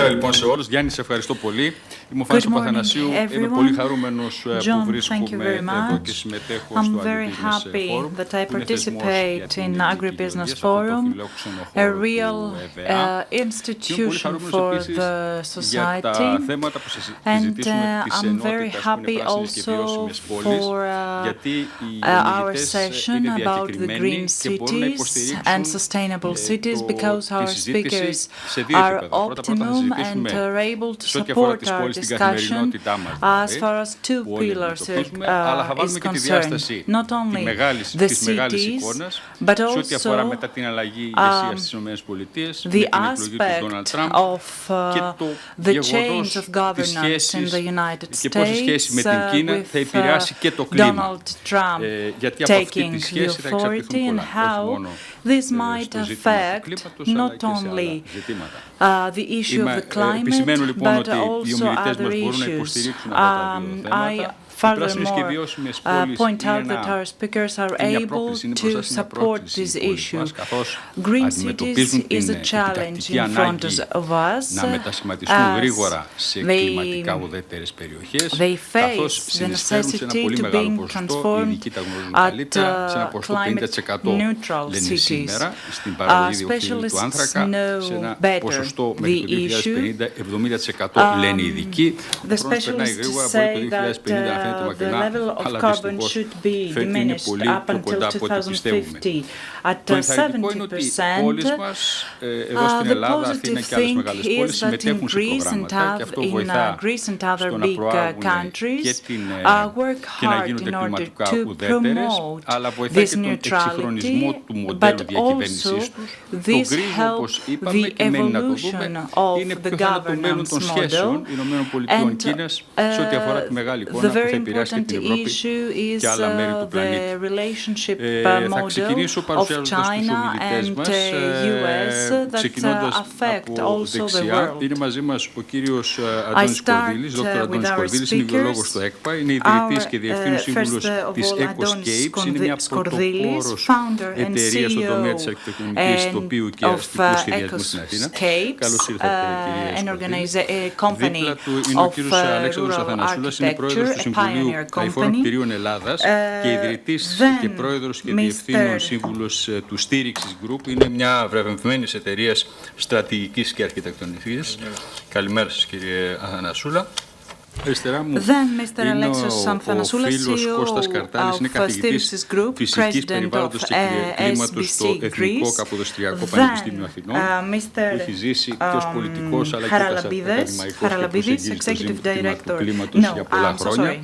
Καλησπέρα λοιπόν σε όλους. Γιάννη, σε ευχαριστώ πολύ. Είμαι ο Φάνης Papathanasiou. Είμαι πολύ χαρούμενος που βρίσκομαι εδώ και συμμετέχω στο AgriBusiness Forum. That I participate in AgriBusiness Forum, a real institution for the society, and I'm very happy also for our session about the green cities and sustainable cities, because our speakers are optimum and are able to support our discussion as far as two pillars is concerned. Not only the cities, but also the aspect of the change of governance in the United States with Donald Trump taking the authority, and how this might affect not only the issue of the climate, but also other issues. I furthermore point out that our speakers are able to support this issue. Green cities is a challenge in front of us as they face the necessity to be transformed at climate-neutral cities. Specialists know better the issue. The specialists say that the level of carbon should be diminished up until 2050 at 70%. The positive thing is that in Greece and other big countries work hard in order to promote this neutrality, but also this helps the evolution of the governance model, and the very important issue is the relationship model of China and US that affect also the world. I start with our speakers. First of all, Antonis Skordilis, founder and CEO of ECOSCAPES, a company of rural architecture, a pioneer company. Και πρόεδρος και διευθύνων σύμβουλος του Stirixis Group, είναι μια βραβευμένης εταιρείας στρατηγικής και αρχιτεκτονικής. Καλημέρα σας, κύριε Αθανασσούλα. Αριστερά μου είναι ο φίλος Κώστας Καρτάλης, είναι καθηγητής φυσικής περιβάλλοντος και κλίματος στο Εθνικό Καποδιστριακό Πανεπιστήμιο Αθηνών, που έχει ζήσει και ως πολιτικός αλλά και ως ακαδημαϊκός και προσεγγίζει το ζήτημα του κλίματος για πολλά χρόνια.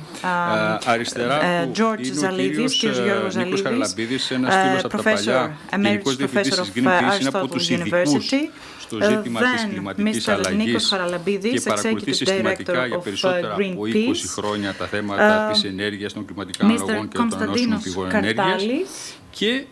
Αριστερά του είναι ο κύριος Νίκος Χαραλαμπίδης, ένας φίλος από τα παλιά, γενικός διευθυντής της Greenpeace, είναι από τους ειδικούς στο ζήτημα της κλιματικής αλλαγής και παρακολουθεί συστηματικά για περισσότερα από 20 χρόνια τα θέματα της ενέργειας, των κλιματικών αλλαγών και των ανανεώσιμων πηγών ενέργειας. Και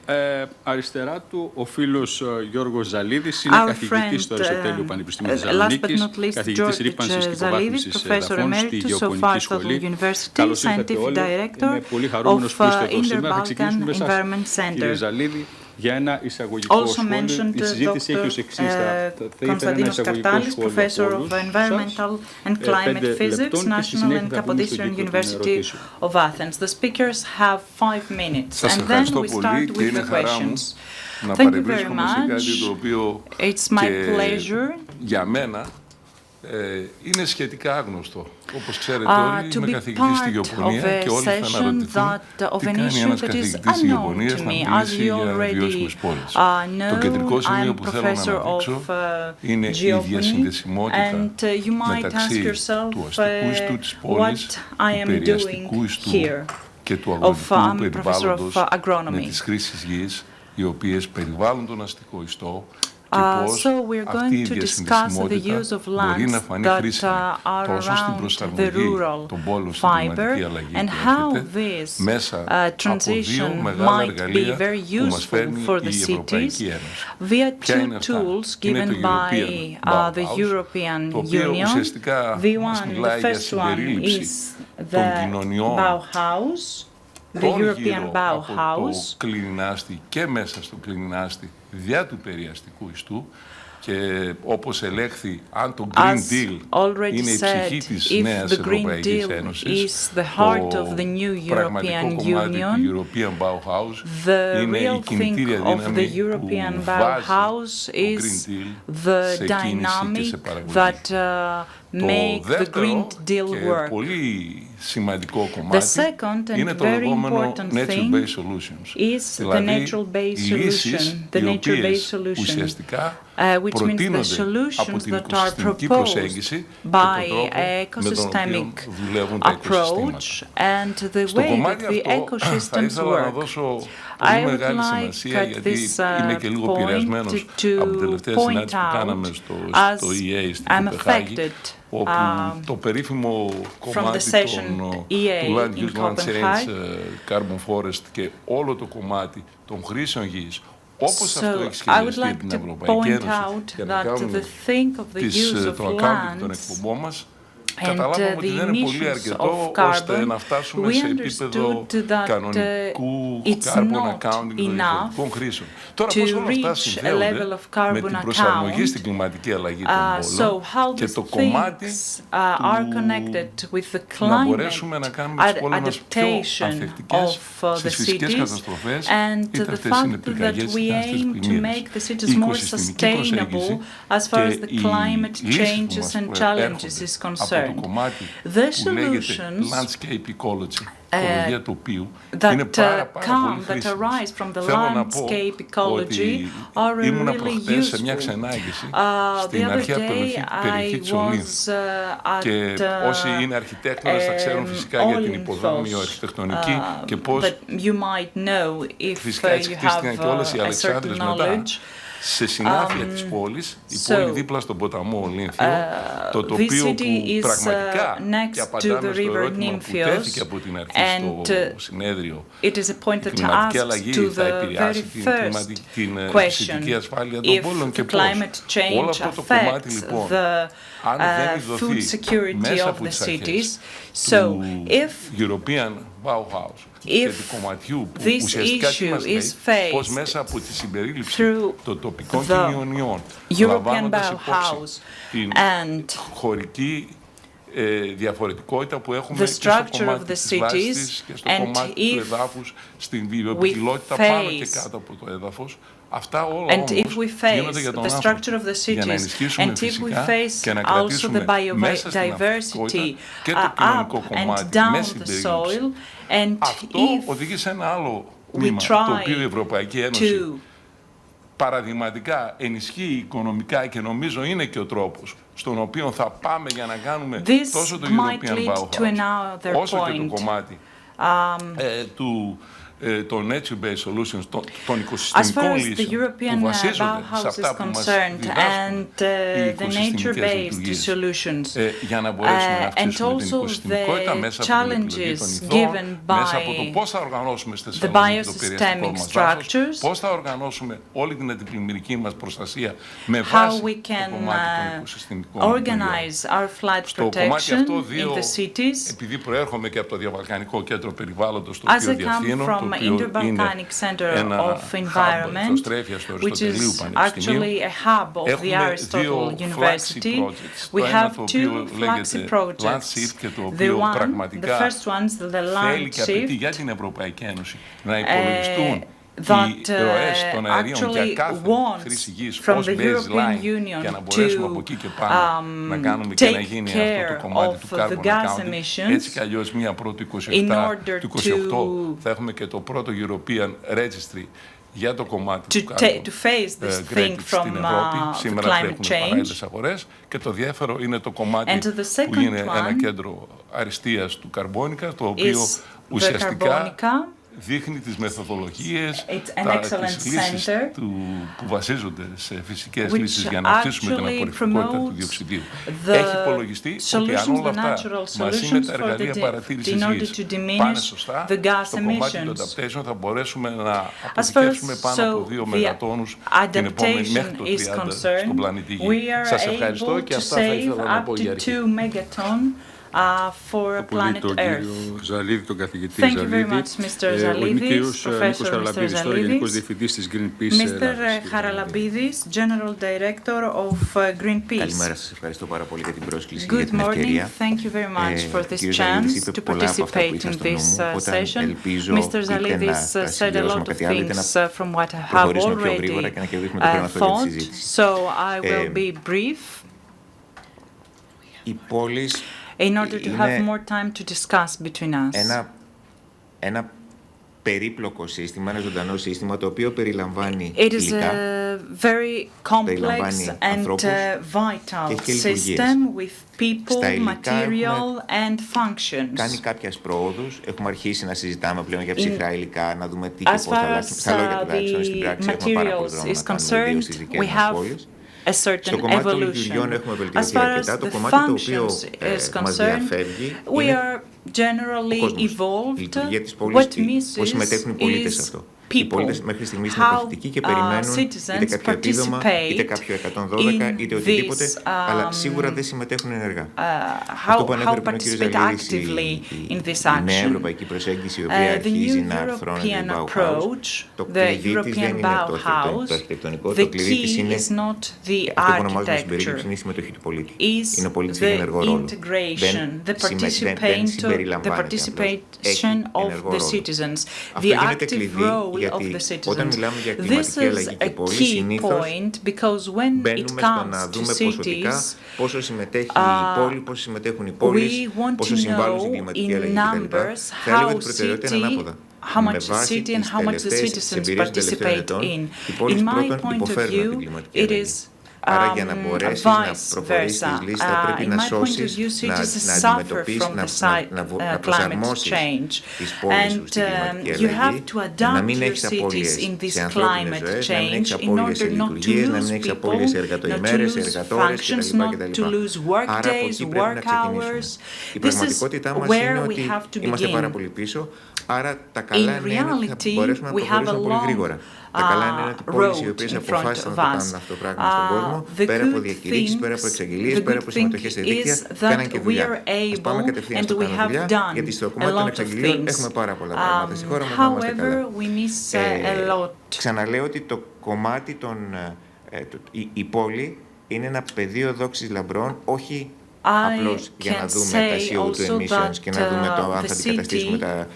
αριστερά του ο φίλος Γιώργος Ζαλίδης, είναι καθηγητής στο Αριστοτέλειο Πανεπιστήμιο Θεσσαλονίκης, καθηγητής ρύπανσης και υποβάθμισης εδαφών στη Γεωπονική Σχολή. Καλώς ήρθατε όλοι. Είμαι πολύ χαρούμενος που είστε εδώ σήμερα. Θα ξεκινήσουμε με εσάς, κύριε Ζαλίδη, για ένα εισαγωγικό σχόλιο. Η συζήτηση έχει ως εξής. Constantinos, Cartalis, Professor of Environmental and Climate Physics, National and Kapodistrian University of Athens. The speakers have 5 minutes, and then we start with the questions. Thank you very much. It's my pleasure. Για μένα είναι σχετικά άγνωστο. Όπως ξέρετε όλοι, είμαι καθηγητής στη γεωπονία και όλοι θα αναρωτηθούν τι κάνει ένας καθηγητής στη γεωπονία να μιλήσει για βιώσιμες πόλεις. Το κεντρικό σημείο που θέλω να αναπτύξω είναι η διασυνδεσιμότητα μεταξύ του αστικού ιστού της πόλης, του περιαστικού ιστού και του αγροτικού περιβάλλοντος με τις χρήσεις γης, οι οποίες περιβάλλουν τον αστικό ιστό. So we're going to discuss the use of lands that are around the rural fiber and how this transition might be very useful for the cities via 2 tools given by the European Union. The first one is the Bauhaus, the European Bauhaus. Και μέσα στο κλινινάστη διά του περιαστικού ιστού Και όπως ελέγχει, αν το Green Deal είναι η ψυχή της νέας Ευρωπαϊκής Ένωσης, το πραγματικό κομμάτι του European Bauhaus είναι η κινητήρια δύναμη που βάζει το Green Deal σε κίνηση και σε παραγωγή. Το δεύτερο και πολύ σημαντικό κομμάτι είναι το λεγόμενο nature-based solutions, δηλαδή λύσεις οι οποίες ουσιαστικά προτείνονται από την οικοσυστημική προσέγγιση και τον τρόπο με τον οποίο δουλεύουν τα οικοσυστήματα. Στο κομμάτι αυτό θα ήθελα να δώσω πολύ μεγάλη σημασία, γιατί είμαι και λίγο επηρεασμένος από την τελευταία συνάντηση που κάναμε στο EA στην Κοπεχάγη, όπου το περίφημο κομμάτι του Land Use Land Change, Carbon Forest και όλο το κομμάτι των χρήσεων γης, όπως αυτό έχει σχεδιαστεί την Ευρωπαϊκή Ένωση για να κάνουμε το accounting των εκπομπών μας, καταλάβαμε ότι δεν είναι πολύ αρκετό ώστε να φτάσουμε σε επίπεδο κανονικού carbon accounting των διαφορετικών χρήσεων. Τώρα πώς όλα αυτά συνδέονται με την προσαρμογή στην κλιματική αλλαγή των πόλεων και το κομμάτι του να μπορέσουμε να κάνουμε τις πόλεις μας πιο ανθεκτικές στις φυσικές καταστροφές, είτε αυτές είναι πυρκαγιές, είτε αυτές πλημμύρες. Η οικοσυστημική προσέγγιση και οι λύσεις που μας έρχονται από το κομμάτι που λέγεται landscape ecology, οικολογία τοπίου, είναι πάρα πολύ χρήσιμες. Θέλω να πω ότι ήμουνα προχτές σε μια ξενάγηση στην αρχαία περιοχή της Ολύνθου και όσοι είναι αρχιτέκτονες θα ξέρουν φυσικά για την υποδόμιο αρχιτεκτονική και πώς φυσικά έτσι χτίστηκαν και όλες οι Αλεξάνδρες μετά. Σε συνάφεια της πόλης, η πόλη δίπλα στον ποταμό Ολύνθιο, το τοπίο που πραγματικά και απαντάμε στο ερώτημα που τέθηκε από την αρχή στο συνέδριο, η κλιματική αλλαγή θα επηρεάσει την φυσική ασφάλεια των πόλεων και πώς. Όλο αυτό το κομμάτι λοιπόν, αν δεν δοθεί μέσα από τις αρχές του European Bauhaus και του κομματιού που ουσιαστικά τι μας λέει, πως μέσα από τη συμπερίληψη των τοπικών κοινωνιών, λαμβάνοντας υπόψη την χωρική διαφορετικότητα που έχουμε και στο κομμάτι της βάσης και στο κομμάτι του εδάφους, στην βιοποικιλότητα πάνω και κάτω από το έδαφος. Αυτά όλα όμως γίνονται για τον άνθρωπο, για να ενισχύσουμε φυσικά και να κρατήσουμε μέσα στην αυτοκότητα και το κοινωνικό κομμάτι με συμπερίληψη. Αυτό οδηγεί σε ένα άλλο τμήμα, το οποίο η Ευρωπαϊκή Ένωση παραδειγματικά ενισχύει οικονομικά και νομίζω είναι και ο τρόπος στον οποίο θα πάμε για να κάνουμε τόσο το European Bauhaus όσο και το κομμάτι των nature-based solutions, των οικοσυστημικών λύσεων που βασίζονται σε αυτά που μας διδάσκουν οι οικοσυστημικές λειτουργίες, για να μπορέσουμε να αυξήσουμε την οικοσυστημικότητα μέσα από την επιλογή των ειδών, μέσα από το πώς θα οργανώσουμε στη Θεσσαλονίκη το περιαστικό μας δάσος, πώς θα οργανώσουμε όλη την αντιπλημμυρική μας προστασία με βάση το κομμάτι των οικοσυστημικών λειτουργιών. Στο κομμάτι αυτό επειδή προέρχομαι και από το Διαβαλκανικό Κέντρο Περιβάλλοντος, το οποίο διευθύνω, Interbalkanic Center of Environment, which is actually a hub of the Aristotle University. We have two flagship projects. The first one is the land shift, για την Ευρωπαϊκή Ένωση να υπολογιστούν οι ροές των αερίων για κάθε χρήση γης ως baseline για να μπορέσουμε από εκεί και πάνω να κάνουμε και να γίνει αυτό το κομμάτι του carbon accounting. Έτσι κι αλλιώς μία πρώτη του 28 θα έχουμε και το πρώτο European Registry για το κομμάτι του carbon credit στην Ευρώπη. Σήμερα τρέχουν παράλληλες αγορές και το δεύτερο είναι το κομμάτι που είναι ένα κέντρο αριστείας του καρμπόνικα, το οποίο ουσιαστικά δείχνει τις μεθοδολογίες, τις λύσεις που βασίζονται σε φυσικές λύσεις για να αυξήσουμε την απορριφικότητα του διοξιδίου. Έχει υπολογιστεί ότι αν όλα αυτά μαζί με τα εργαλεία παρατήρησης γης πάνε σωστά, στο κομμάτι του adaptation θα μπορέσουμε να αποθηκεύσουμε πάνω από 2 μεγατόνους την επόμενη μέχρι το 30 στον πλανήτη Γη. Σας ευχαριστώ και αυτά θα ήθελα να πω για αρχή. for planet Earth. Ζαλίδη, τον καθηγητή Thank you very Ζαλίδη. much, Mr. Zalidis, Professor Mr. Γενικός Διευθυντής της Greenpeace. Mr. Charalambides, General Director of Greenpeace. Καλημέρα σας, ευχαριστώ πάρα πολύ για την πρόσκληση και Good για την ευκαιρία. morning, thank you very much for this chance to participate in this session. Mr. Zalidis said a lot of things from what I have already thought, so I will be brief. Οι πόλεις in order to have more time to discuss between us. Ένα περίπλοκο σύστημα, ένα ζωντανό σύστημα, το οποίο περιλαμβάνει It is υλικά, a very complex and vital system with people, material and functions. Κάνει κάποιες προόδους, έχουμε αρχίσει να συζητάμε πλέον για ψυχρά υλικά, να δούμε τι και πώς θα αλλάξει. Στα λόγια τουλάχιστον, στην πράξη έχουμε πάρα πολύ δρόμο να κάνουμε, ιδίως στις δικές μας πόλεις. Στο κομμάτι των λειτουργιών έχουμε βελτιωθεί αρκετά. Το κομμάτι το οποίο μας διαφεύγει είναι ο κόσμος. Η λειτουργία της πόλης, πώς συμμετέχουν οι πολίτες σε αυτό. Οι πολίτες μέχρι στιγμής είναι παθητικοί και περιμένουν είτε κάποιο επίδομα, είτε κάποιο 112, είτε οτιδήποτε, αλλά σίγουρα δεν συμμετέχουν ενεργά. Αυτό που ανέφερε πριν ο κ. Ζαλίδης, η νέα ευρωπαϊκή προσέγγιση, η οποία αρχίζει να αρθρώνει την Bauhaus, το κλειδί της δεν είναι το αρχιτεκτονικό, το κλειδί της είναι αυτό που ονομάζουμε στην περίπτωση είναι η συμμετοχή του πολίτη. Είναι ο πολίτης με ενεργό ρόλο. Δεν συμπεριλαμβάνεται απλώς. Έχει ενεργό ρόλο. Αυτό γίνεται κλειδί. Γιατί όταν μιλάμε για κλιματική αλλαγή και πόλη, συνήθως μπαίνουμε στο να δούμε ποσοτικά πόσο συμμετέχει η πόλη, πόσο συμμετέχουν οι πόλεις, πόσο συμβάλλουν στην κλιματική αλλαγή κτλ. Θα έλεγα ότι η προτεραιότητα είναι ανάποδα. Με βάση τις τελευταίες εμπειρίες των τελευταίων ετών, οι πόλεις πρώτον υποφέρουν από την κλιματική αλλαγή. Άρα για να μπορέσεις να προχωρήσεις στις λύσεις θα πρέπει να σώσεις, να αντιμετωπίσεις, να προσαρμόσεις τις πόλεις σου στην κλιματική αλλαγή, να μην έχεις απώλειες σε ανθρώπινες ζωές, να μην έχεις απώλειες σε λειτουργίες, να μην έχεις απώλειες σε εργατοημέρες, σε εργατόρες κτλ. Άρα από εκεί πρέπει να ξεκινήσουμε. Η πραγματικότητά μας είναι ότι είμαστε πάρα πολύ πίσω, άρα τα καλά είναι ότι θα μπορέσουμε να προχωρήσουμε πολύ γρήγορα. Τα καλά είναι ότι οι πόλεις οι οποίες αποφάσισαν να το κάνουν αυτό το πράγμα στον κόσμο, πέρα από διακηρύξεις, πέρα από εξαγγελίες, πέρα από συμμετοχές σε δίκτυα, κάναν και δουλειά. Ας πάμε κατευθείαν στο κάνουν δουλειά, γιατί στο κομμάτι των εξαγγελίων έχουμε πάρα πολλά πράγματα στη χώρα μας να είμαστε καλά. Ξαναλέω ότι το κομμάτι των... η πόλη είναι ένα πεδίο δόξης λαμπρών, όχι απλώς για να δούμε τα CO2 emissions και να δούμε το αν θα αντικαταστήσουμε τα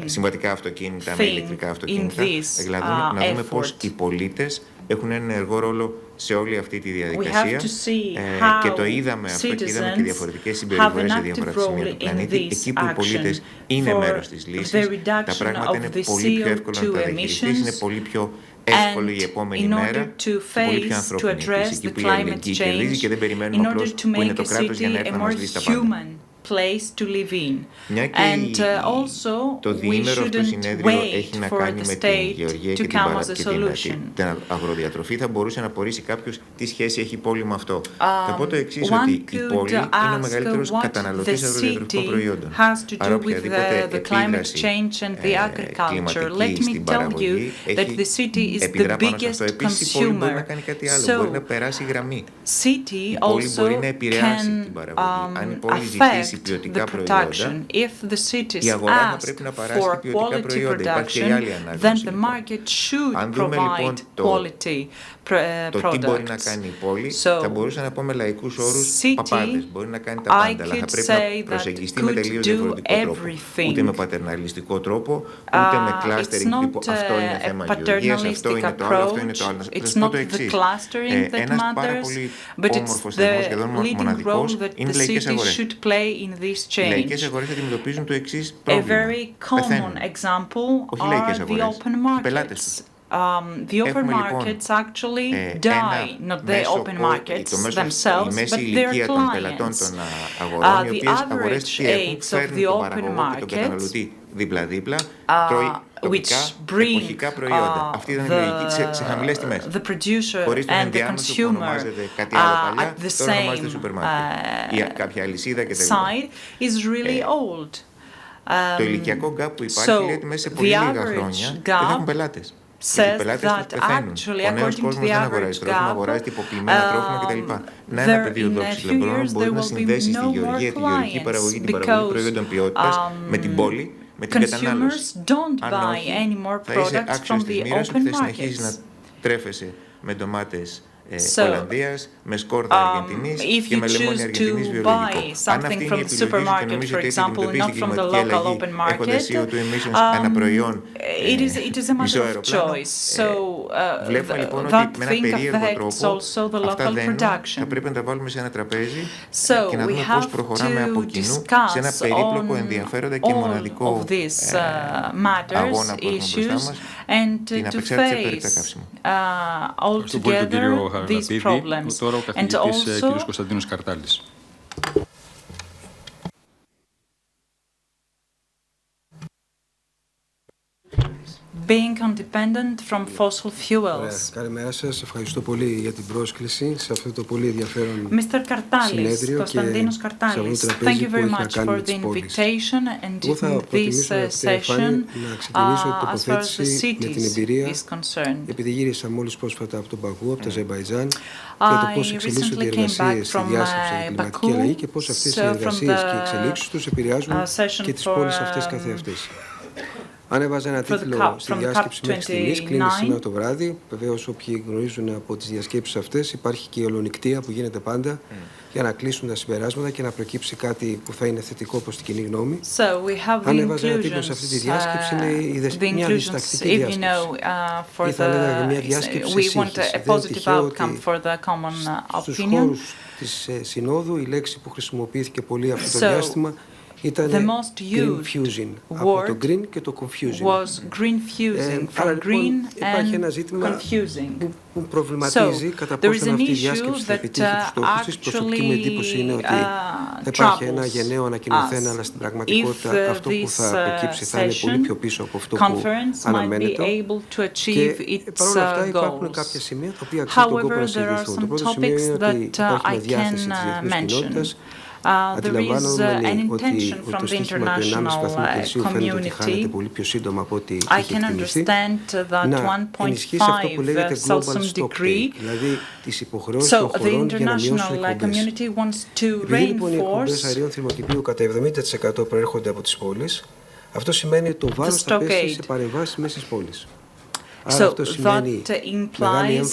συμβατικά αυτοκίνητα με ηλεκτρικά αυτοκίνητα. Δηλαδή να δούμε πώς οι πολίτες έχουν ένα ενεργό ρόλο σε όλη αυτή τη διαδικασία και το είδαμε αυτό και είδαμε και διαφορετικές συμπεριφορές σε διάφορα σημεία του πλανήτη. Εκεί που οι πολίτες είναι μέρος της λύσης, τα πράγματα είναι πολύ πιο εύκολα να τα διαχειριστείς, είναι πολύ πιο εύκολο η επόμενη μέρα και πολύ πιο ανθρώπινη επίσης. Εκεί που η αλληλεγγύη κερδίζει και δεν περιμένουμε απλώς που είναι το κράτος για να έρθει να μας λύσει τα πάντα. Place to live in. And also we shouldn't wait for the state to come as a solution. Την αγροδιατροφή θα μπορούσε να απορρίσει κάποιος τι σχέση έχει η πόλη με αυτό. Θα πω το εξής, ότι η πόλη είναι ο μεγαλύτερος καταναλωτής αγροδιατροφικών προϊόντων. Άρα οποιαδήποτε επίδραση κλιματική στην παραγωγή έχει επιδρά πάνω σε αυτό. Επίσης η πόλη μπορεί να κάνει κάτι άλλο, μπορεί να περάσει γραμμή. Η πόλη μπορεί να επηρεάσει την παραγωγή. Αν η πόλη ζητήσει ποιοτικά προϊόντα, η αγορά θα πρέπει να παράσχει ποιοτικά προϊόντα. Υπάρχει και η άλλη ανάγνωση. Αν δούμε λοιπόν το τι μπορεί να κάνει η πόλη, θα μπορούσα να πω με λαϊκούς όρους παπάδες. Μπορεί να κάνει τα πάντα, αλλά θα πρέπει να προσεγγιστεί με τελείως διαφορετικό τρόπο. Ούτε με πατερναλιστικό τρόπο, ούτε με κλάστερινγκ τύπου αυτό είναι θέμα γεωργίας, αυτό είναι το άλλο, αυτό είναι το άλλο. Θα σας πω το εξής. Ένας πάρα πολύ όμορφος θεσμός, σχεδόν μοναδικός, είναι οι λαϊκές αγορές. Οι λαϊκές αγορές αντιμετωπίζουν το εξής πρόβλημα. Πεθαίνουν. Όχι οι λαϊκές αγορές, οι πελάτες τους. The open markets actually die, not the open markets themselves, but their clients. The average age of the open market, which bring the producer and the consumer at the same side, is really old. Το ηλικιακό gap που υπάρχει λέει ότι μέσα σε πολύ λίγα χρόνια δεν έχουν πελάτες. says that actually, according to the AgriGusiness Forum, in a few years there will be no more clients because consumers don't buy any more products from the open markets. So, if you choose to buy something from the supermarket, for example, not from the local open market, it is a matter of choice. So, that thing affects also the local production. So, we have to discuss on all of these matters, issues, and to face altogether these problems. And also, Constantinos Cartalis. being independent from fossil fuels. Καλημέρα σας. Ευχαριστώ πολύ για την πρόσκληση σε αυτό το πολύ ενδιαφέρον Mr. Cartalis, Constantinos Cartalis, thank you very much for the invitation and in this session as far as the cities is concerned. Επειδή γύρισα μόλις πρόσφατα από τον Μπακού, από το Αζερμπαϊτζάν, για το πώς εξελίσσονται οι εργασίες στη διάσκεψη για την κλιματική αλλαγή και πώς αυτές οι εργασίες και οι εξελίξεις τους επηρεάζουν και τις πόλεις αυτές καθεαυτές. Ανέβαζα ένα τίτλο στη διάσκεψη μέχρι στιγμής, κλείνει σήμερα το βράδυ. Βεβαίως, όποιοι γνωρίζουν από τις διασκέψεις αυτές, υπάρχει και η ολονικτία που γίνεται πάντα για να κλείσουν τα συμπεράσματα και να προκύψει κάτι που θα είναι θετικό προς την κοινή γνώμη. Ανέβαζα ένα τίτλο σε αυτή τη διάσκεψη, είναι μια διστακτική διάσκεψη. Ή θα λέγαμε μια διάσκεψη σύγχυση. Δεν τυχαίο ότι στους χώρους της Συνόδου η λέξη που χρησιμοποιήθηκε πολύ αυτό το διάστημα ήταν green fusion, από το green και το confusing. Άρα λοιπόν υπάρχει ένα ζήτημα που προβληματίζει κατά πόσο αυτή η διάσκεψη θα επιτύχει τους στόχους της. Προσωπική μου εντύπωση είναι ότι θα υπάρχει ένα γενναίο ανακοινωθέν, αλλά στην πραγματικότητα αυτό που θα προκύψει θα είναι πολύ πιο πίσω από αυτό που αναμένεται. Και παρόλα αυτά υπάρχουν κάποια σημεία τα οποία αξίζει τον κόπο να συζητηθούν. Το πρώτο σημείο είναι ότι υπάρχει μια διάθεση της διεθνούς κοινότητας. There is an intention from the international community. I can understand that 1.5 Celsius degree. So the international community wants to reinforce. Αυτό σημαίνει ότι το βάρος θα πέσει σε παρεμβάσεις μέσα στις πόλεις. So that implies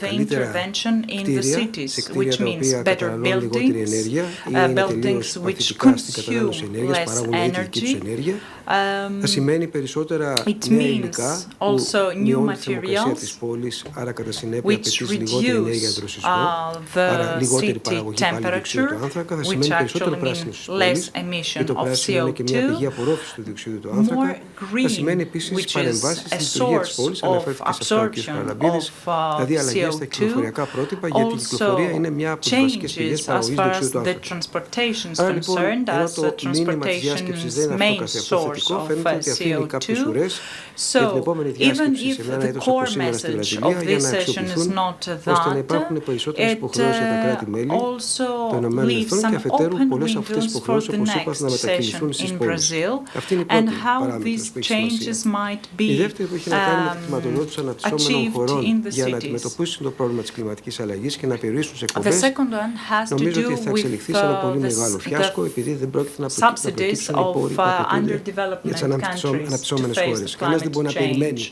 the intervention in the cities, which means better buildings, buildings which consume less energy. It means also new materials which reduce the city temperature, which actually means less emission of CO2, more green, which is a source of absorption of CO2, also changes as far as the transportation is concerned, as transportation's main source of CO2. So, even if the core message of this session is not that, it also leaves some open windows for the next session in Brazil and how these changes might be achieved in the cities. The second one has to do with the subsidies of underdevelopment countries to face the climate change.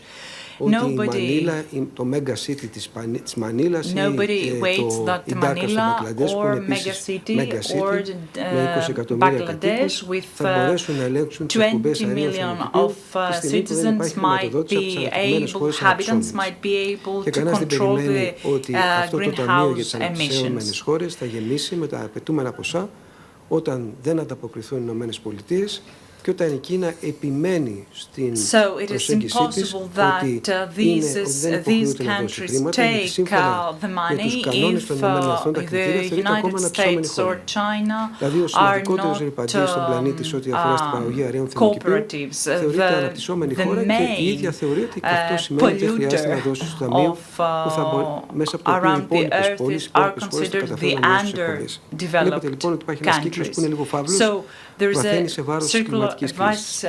Nobody waits that Manila or megacity or Bangladesh with 20 million of citizens might be able, inhabitants might be able to control the greenhouse emissions. Και όταν η Κίνα επιμένει στην προσέγγιση της ότι these countries take the money if the United States or China are not cooperatives. The main polluter around the earth are considered the underdeveloped countries. So βαθαίνει σε βάρος της κλιματικής κρίσης.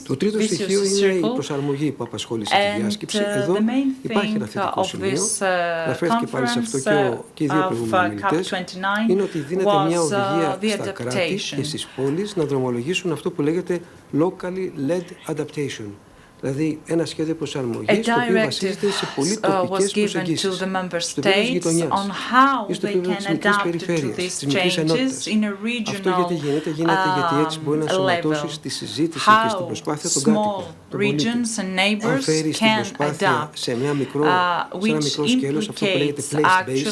Το τρίτο στοιχείο είναι η προσαρμογή που απασχόλησε τη διάσκεψη. Εδώ υπάρχει ένα θετικό σημείο. Αναφέρθηκε πάλι σε αυτό και οι δύο προηγούμενοι μιλητές. Είναι ότι δίνεται μια οδηγία στα κράτη και στις πόλεις να δρομολογήσουν αυτό που λέγεται locally led adaptation. Δηλαδή ένα σχέδιο προσαρμογής το οποίο βασίζεται σε πολύ τοπικές προσεγγίσεις, στο επίπεδο της γειτονιάς ή στο επίπεδο της μικρής περιφέρειας, της μικρής ενότητας. Αυτό γιατί γίνεται γιατί έτσι μπορεί να ενσωματώσει στη συζήτηση και στην προσπάθεια των κάτοικων, των πολίτων. Αν φέρει την προσπάθεια σε ένα μικρό σκέλος, αυτό που λέγεται place-based,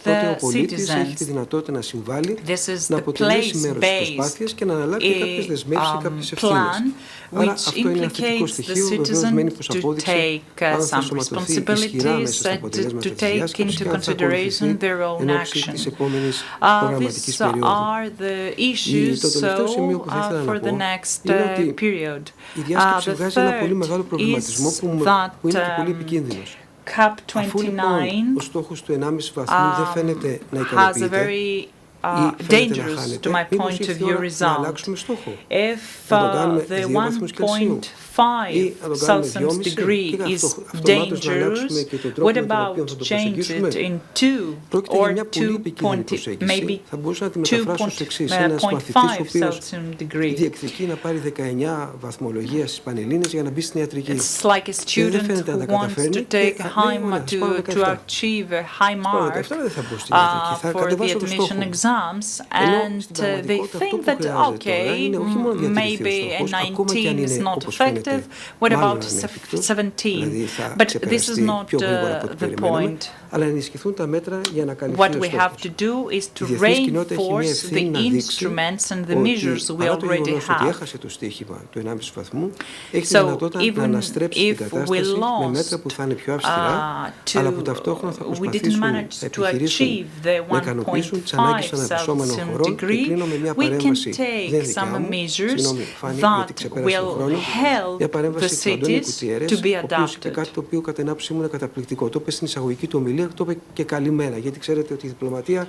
τότε ο πολίτης έχει τη δυνατότητα να συμβάλλει, να αποτελέσει μέρος της προσπάθειας και να αναλάβει κάποιες δεσμεύσεις ή κάποιες ευθύνες. Άρα αυτό είναι ένα θετικό στοιχείο. Βεβαίως μένει προς απόδειξη αν θα σωματωθεί ισχυρά μέσα στα αποτελέσματα της διάσκεψης και αν θα ακολουθηθεί εν ώψη της επόμενης προγραμματικής περίοδου. Το τελευταίο σημείο που θα ήθελα να πω είναι ότι η διάσκεψη βγάζει ένα πολύ μεγάλο προβληματισμό που είναι και πολύ επικίνδυνος. Αφού λοιπόν ο στόχος του 1,5 βαθμού δεν φαίνεται να ικανοποιείται, dangerous to my point of view result. If the 1.5 Celsius degree is dangerous, what about change it in 2 or 2.5 Celsius degree? It's like a student who wants to take to achieve a high mark for the admission exam. And they think that, okay, maybe a 19 is not effective, what about 17? But this is not the point. What we have to do is to reinforce the instruments and the measures we already have. So even if we lost, we didn't manage to achieve the 1.5 Celsius degree, we can take some measures that will help the cities to be adapted. Το είπε και καλημέρα, γιατί ξέρετε ότι η διπλωματία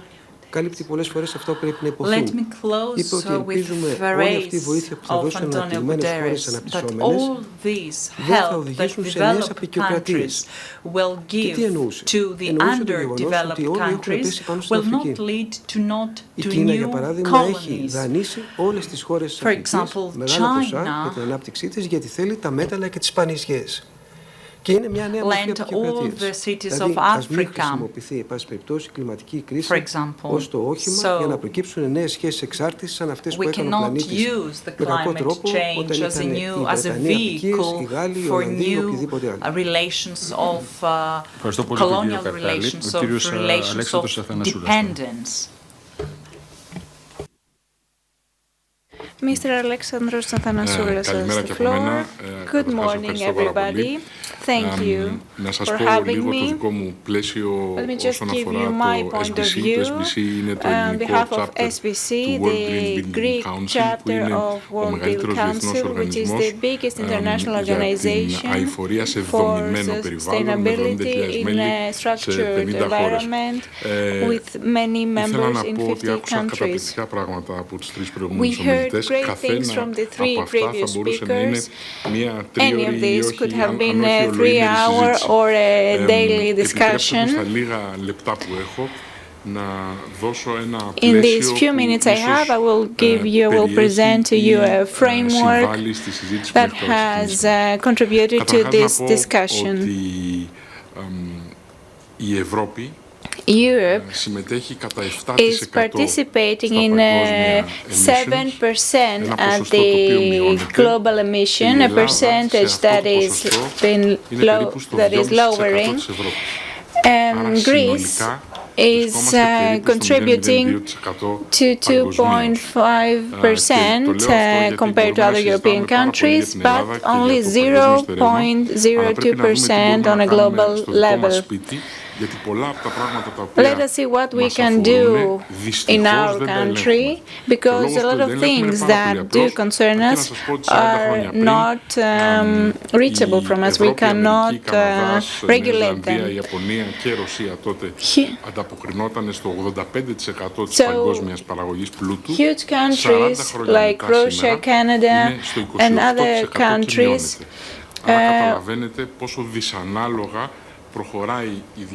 καλύπτει πολλές φορές αυτά που πρέπει να υποθούν. Είπε ότι ελπίζουμε όλη αυτή η βοήθεια που θα δώσουν αναπτυγμένες χώρες αναπτυσσόμενες δεν θα οδηγήσουν σε νέες απεικιοκρατίες. Και τι εννοούσε? Εννοούσε το γεγονός ότι όλοι έχουν πέσει πάνω στην Αφρική. Η Κίνα, για παράδειγμα, έχει δανείσει όλες τις χώρες της Αφρικής μεγάλα ποσά για την ανάπτυξή της, γιατί θέλει τα μέταλλα και τις σπάνιες γέες. Και είναι μια νέα μορφή απεικιοκρατίας. Δηλαδή, ας μην χρησιμοποιηθεί, εν πάση περιπτώσει, η κλιματική κρίση ως το όχημα για να προκύψουν νέες σχέσεις εξάρτησης σαν αυτές που έκανε ο πλανήτης με κακό τρόπο όταν ήταν η Βρετανία απικίες, η Γάλλοι, οι Ολλανδοί ή οποιοδήποτε άλλο. Ευχαριστώ πολύ τον κύριο Καρτάλη. Ο κύριος Αλέξανδρος Αθανασσούλας. Mr. Alexandros Athanassoulas has the floor. Good morning, everybody. Thank you for having me. Let me just give you my point of view. On behalf of SBC, the Greek chapter of World Build Council, which is the biggest international organization for sustainability in a structured environment with many members in 50 countries. We heard great things from the three previous speakers. Any of these could have been a 3-hour or a daily discussion. In these few minutes I have, I will present to you a framework that has contributed to this discussion. Europe is participating in 7% at the global emission, a percentage that is lowering. Greece is contributing to 2.5% compared to other European countries, but only 0.02% on a global level. Let us see what we can do in our country, because a lot of things that do concern us are not reachable from us. We cannot regulate them. So, huge countries like Russia, Canada, and other countries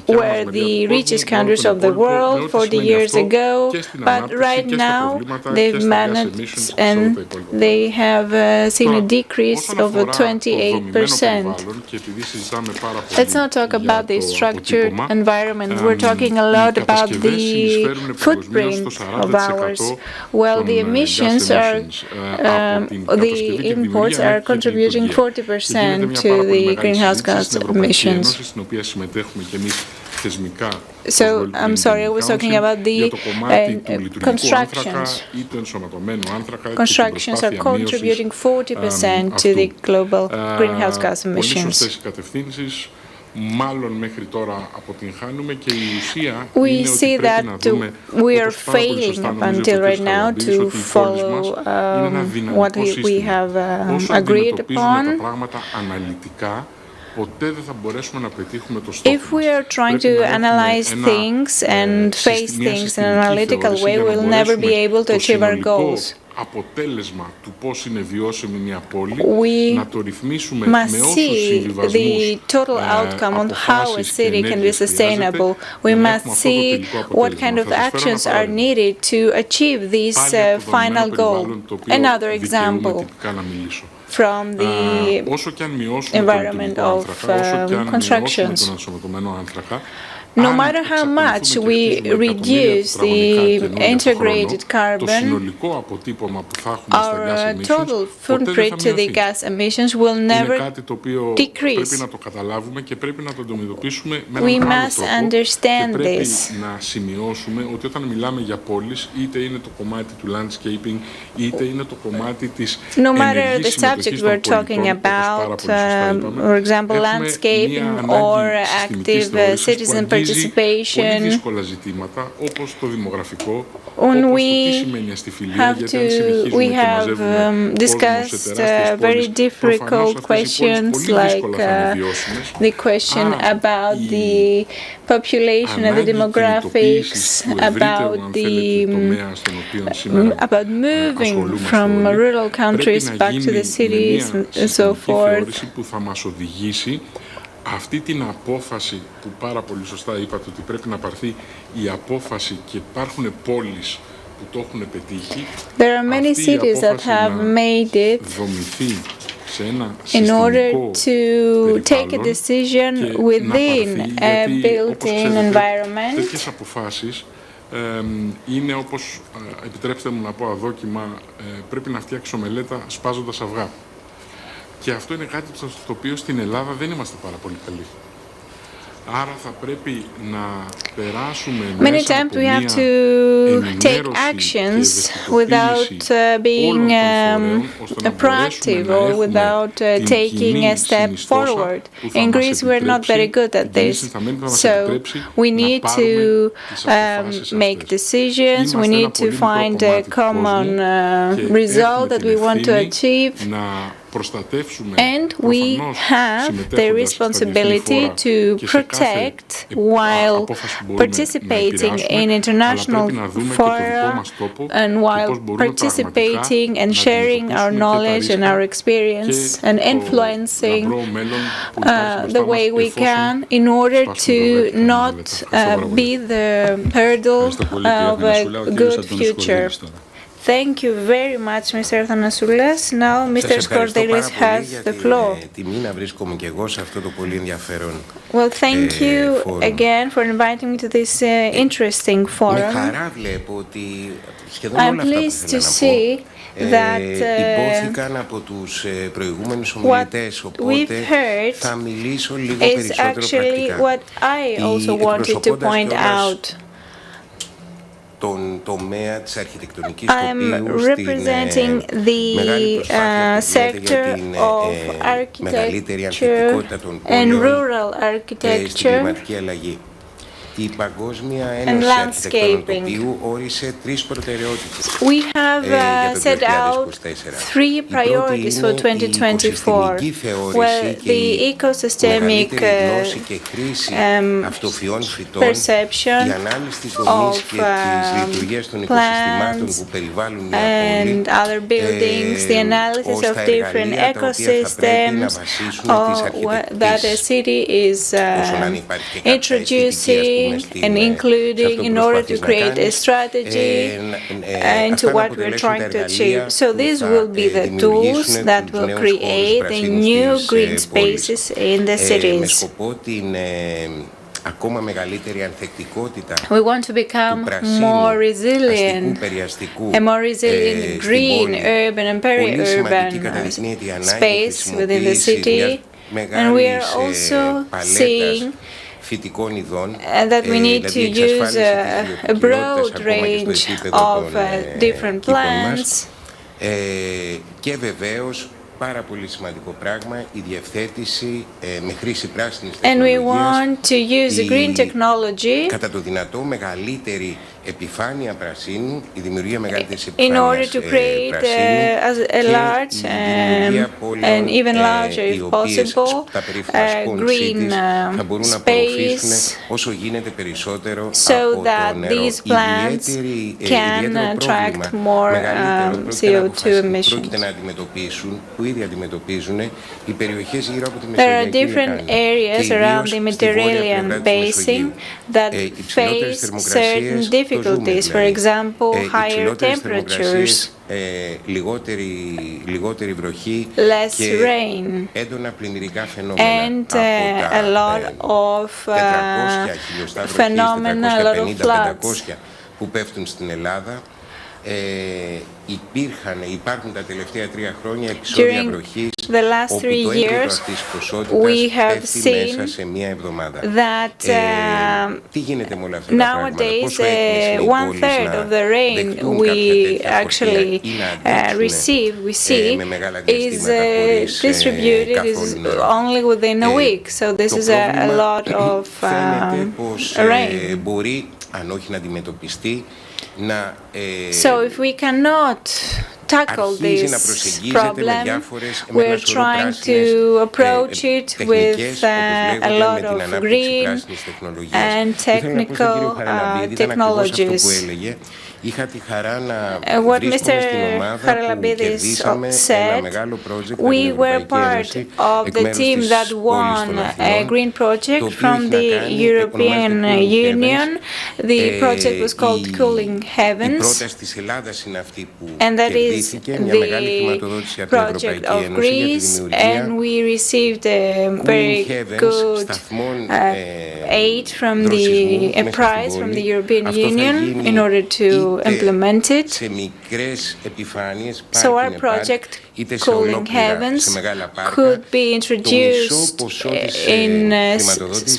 were the richest countries of the world 40 years ago, but right now they've managed and they have seen a decrease of 28%. Let's not talk about the structured environment. We're talking a lot about the footprint of ours. Well, the emissions are, the imports are contributing 40% to the greenhouse gas emissions. So, I'm sorry, I was talking about the constructions. Constructions are contributing 40% to the global greenhouse gas emissions. We see that we are failing up until right now to follow what we have agreed upon. If we are trying to analyze things and face things in an analytical way, we'll never be able to achieve our goals. We must see the total outcome on how a city can be sustainable. We must see what kind of actions are needed to achieve this final goal. Another example from the environment of constructions. No matter how much we reduce the integrated carbon, our total footprint to the gas emissions will never decrease. We must understand this. No matter the subject we're talking about, for example, landscaping or active citizen participation, when we have discussed very difficult questions like the question about the population and the demographics, about moving from rural countries back to the cities and so forth. Αυτή την απόφαση που πάρα πολύ σωστά είπατε ότι πρέπει να πάρθει η απόφαση και υπάρχουν πόλεις που το έχουν πετύχει. There are many cities that have made it in order to take a decision within a built-in environment. Τέτοιες αποφάσεις είναι όπως, επιτρέψτε μου να πω αδόκιμα, πρέπει να φτιάξω μελέτα σπάζοντας αυγά. Και αυτό είναι κάτι στο οποίο στην Ελλάδα δεν είμαστε πάρα πολύ καλοί. Άρα θα πρέπει να περάσουμε μέσα από μια actions without being proactive or without taking a step forward. In Greece, we're not very good at this. So we need to make decisions. We need to find a common result that we want to achieve. And we have the responsibility to protect while participating in international fora and while participating and sharing our knowledge and our experience and influencing the way we can in order to not be the hurdle of a good future. Thank you very much, Mr. Athanassoulas. Now, Mr. Skordilis has the floor. Well, thank you again for inviting me to this interesting forum. I'm pleased to see that what we've heard is actually what I also wanted to point out. I'm representing the sector of architecture and rural architecture Η Παγκόσμια Ένωση Αρχιτεκτονών Τοπίου όρισε 3 προτεραιότητες για το 2024. Three priorities for 2024, where the ecosystemic perception of plants and other buildings, the analysis of different ecosystems that a city is introducing and including in order to create a strategy into what we're trying to achieve. So these will be the tools that will create the new green spaces in the cities. We want to become more resilient, a more resilient green, urban and peri-urban space within the city. And we are also seeing that we need to use a broad range of different plants. Πάρα πολύ σημαντικό πράγμα η διευθέτηση με χρήση πράσινης τεχνολογίας. And we want to use green technology κατά το δυνατό μεγαλύτερη επιφάνεια πρασίνου, η δημιουργία μεγαλύτερης επιφάνειας in order to create a large and even larger if possible green space όσο γίνεται περισσότερο so that these plants can attract more CO2 emissions. Πρόκειται να αντιμετωπίσουν ήδη αντιμετωπίζουν οι περιοχές γύρω από τη There are different areas around the Mediterranean basin that face certain difficulties. For example, higher temperatures, λιγότερη βροχή less rain, έντονα πλημμυρικά φαινόμενα and a lot of phenomena, a lot of floods που πέφτουν στην Ελλάδα. Υπάρχουν τα τελευταία 3 χρόνια επεισόδια βροχής όπου το 1/3 αυτής της ποσότητας πέφτει μέσα σε μία εβδομάδα. Τι γίνεται με όλα αυτά τα πράγματα, πώς θα έτοιμες οι πόλεις να δεχτούν κάποια τέτοια φορτία ή να αντιστούν με μεγάλα διαστήματα χωρίς only within a week. So this is a lot of rain. Μπορεί, αν όχι να αντιμετωπιστεί, So if we cannot tackle this problem, we're trying to approach it with a lot of green and technical technologies. What Mr. Charalambides said, we were part of the team that won a green project from the European Union. The project was called Cooling Heavens, and that is the project of Greece, and we received a very good aid from a prize from the European Union in order to implement it. So our project, Cooling Heavens, could be introduced in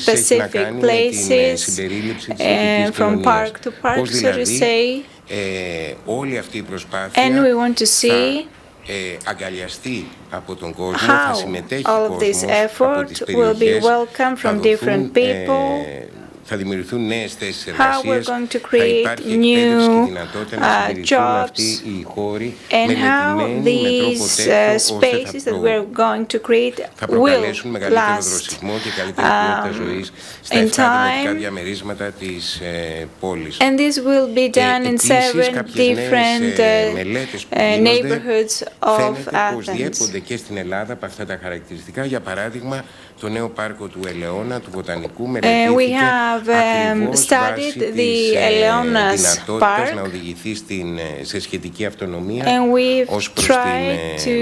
specific places, from park to park, so to say. And we want to see how all of this effort will be welcome from different people. How we're going to create new jobs, and how these spaces that we're going to create will last in time. And this will be done in 7 different neighborhoods of Athens. We have studied the Eleonas Park, and we've tried to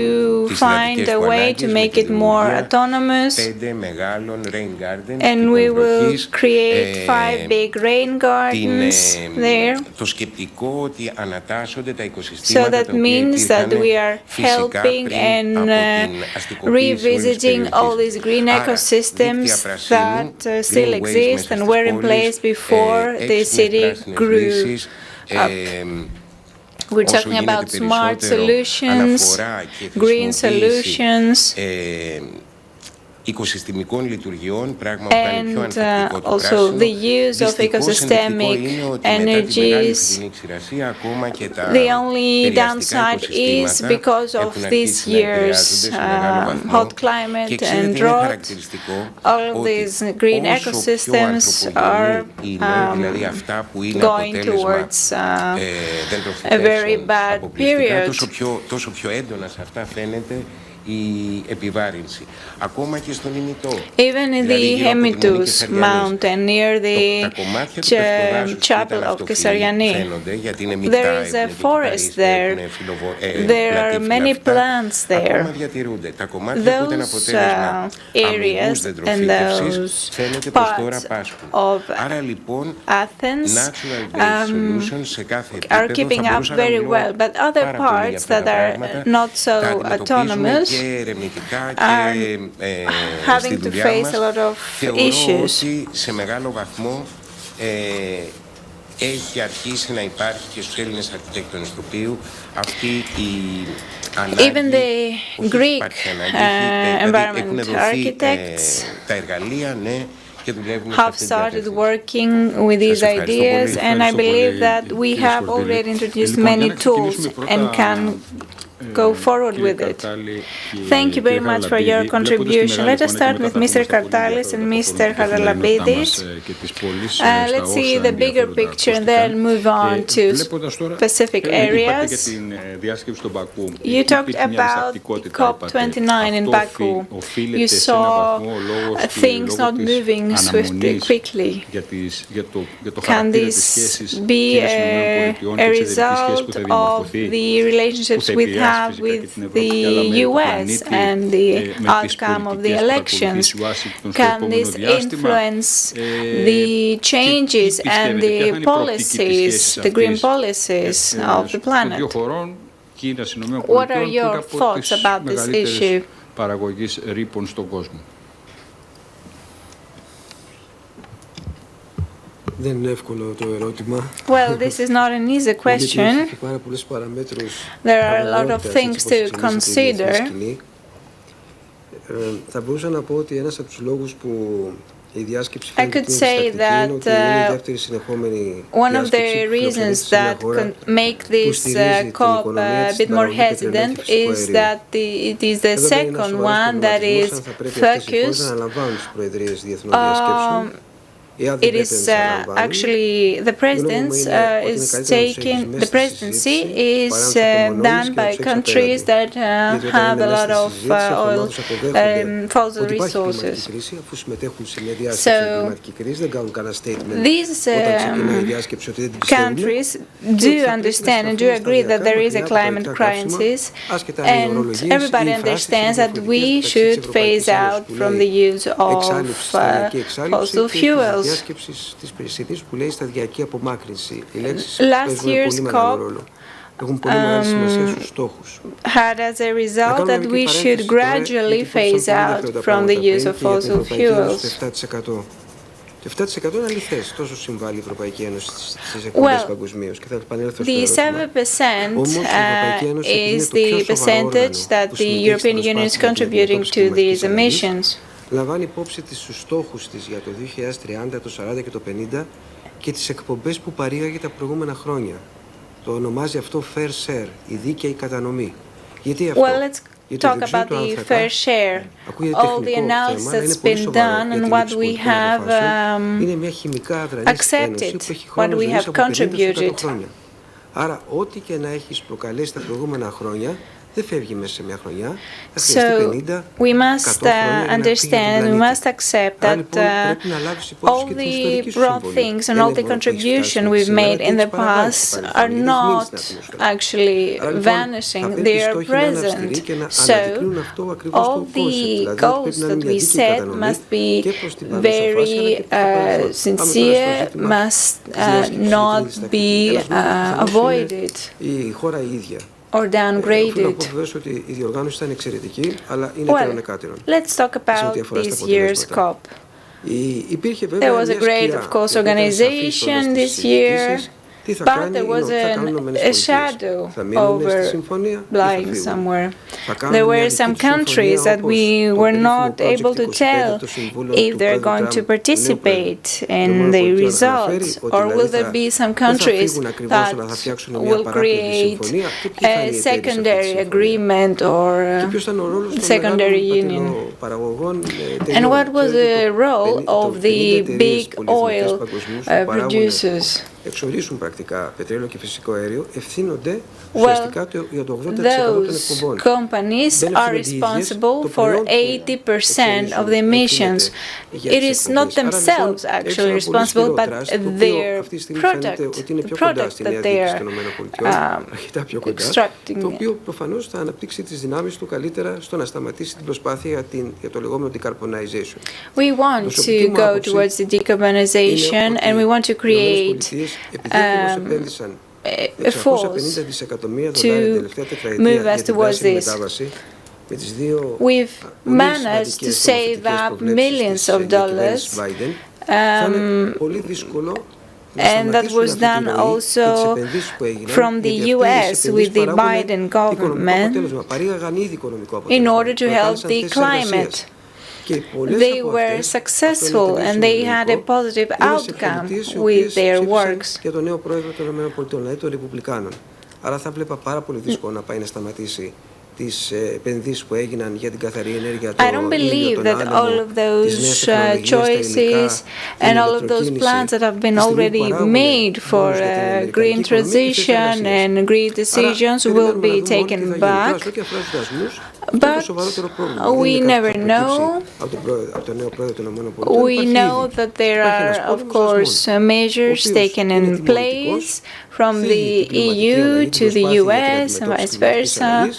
find a way to make it more autonomous, and we will create 5 big rain gardens there. So that means that we are helping and revisiting all these green ecosystems that still exist and were in place before the city grew up. We're talking about smart solutions, green solutions, οικοσυστημικών λειτουργιών, πράγμα που κάνει πιο ανθεκτικό το also the use of Δυστυχώς ecosystemic energies. The only downside is because of this year's hot climate and drought. All of these green ecosystems are going towards a very bad period. Τόσο πιο έντονα σε αυτά φαίνεται η επιβάρυνση. Ακόμα και στον ημιτό. Even in the Hemitus mountain near the chapel of Kessariani, there is a forest there. There are many plants there. Those areas and those parts of Athens are keeping up very well, but other parts that are not so autonomous are having to face a lot of issues. Σε μεγάλο βαθμό έχει αρχίσει να υπάρχει και στους Έλληνες αρχιτέκτονες τοπίου αυτή η ανάγκη. Even the Greek environment architects τα εργαλεία, ναι, have started working with these ideas, and I believe that we have already introduced many tools and can go forward with it. Thank you very much for your contribution. Let us start with Mr. Cartalis and Mr. Charalambides. Let's see the bigger picture and then move on to specific areas. You talked about COP29 in Baku. You saw things not moving swiftly, quickly. Can this be a result of the relationships we have with the US and the outcome of the elections? Can this influence the changes and the policies, the green policies of the planet? What are your thoughts about this issue? Παραγωγής ρήπων στον κόσμο. Δεν είναι εύκολο το ερώτημα. Well, this is not an easy question. There are a lot of things to consider. Θα μπορούσα να πω ότι ένας από τους λόγους που I could say that one of the reasons that make this COP a bit more hesitant is that it is the second one that is focused. It is actually the presidency is done by countries that have a lot of oil, fossil resources. So these countries do understand and do agree that there is a climate crisis, and everybody understands that we should phase out from the use of fossil fuels. Last year's COP had as a result that we should gradually phase out from the use of fossil fuels. Και 7% είναι αληθές, τόσο συμβάλλει η Ευρωπαϊκή Ένωση στις εκπομπές παγκοσμίως. Και θα επανέλθω στο ερώτημα. The 7% is the percentage that the European Union is contributing to these emissions. Λαμβάνει υπόψη τους στόχους της για το 2030, το 40 και το 50 και τις εκπομπές που παρήγαγε τα προηγούμενα χρόνια. Το ονομάζει αυτό fair share, η δίκαιη κατανομή. Γιατί αυτό? Talk about the fair share, all the analysis that's been done and what we have accepted, what we have contributed. Άρα, ό,τι και να έχεις προκαλέσει τα προηγούμενα χρόνια, δεν φεύγει μέσα σε μια χρονιά. So we must understand, we must accept that all the broad things and all the contribution we've made in the past are not actually vanishing, they are present. So all the goals that we set must be very sincere, must not be avoided or downgraded. Well, let's talk about this year's COP. There was a great, of course, organization this year. But there was a shadow overlying somewhere. There were some countries that we were not able to tell if they're going to participate in the results, or will there be some countries that will create a secondary agreement or secondary union. And what was the role of the big oil producers? Well, those companies are responsible for 80% of the emissions. It is not themselves actually responsible, but their product, the product that they are extracting. We want to go towards the decarbonization, and we want to create a force to move us towards this. We've managed to save up millions of dollars, and that was done also from the US with the Biden government in order to help the climate. They were successful and they had a positive outcome with their works. I don't believe that all of those choices and all of those plans that have been already made for green transition and green decisions will be taken back. But we never know. We know that there are, of course, measures taken in place from the EU to the US and vice versa.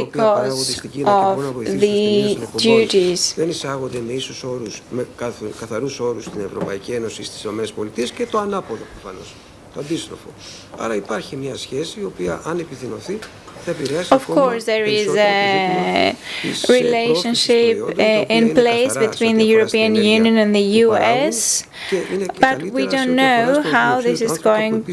Because of the duties. Δεν εισάγονται με ίσους όρους, με καθαρούς όρους στην Ευρωπαϊκή Ένωση, στις ΗΠΑ και το ανάποδο προφανώς, το αντίστροφο. Άρα υπάρχει μια σχέση η οποία αν επιδεινωθεί Of course, there is a relationship in place between the European Union and the US, but we don't know how this is going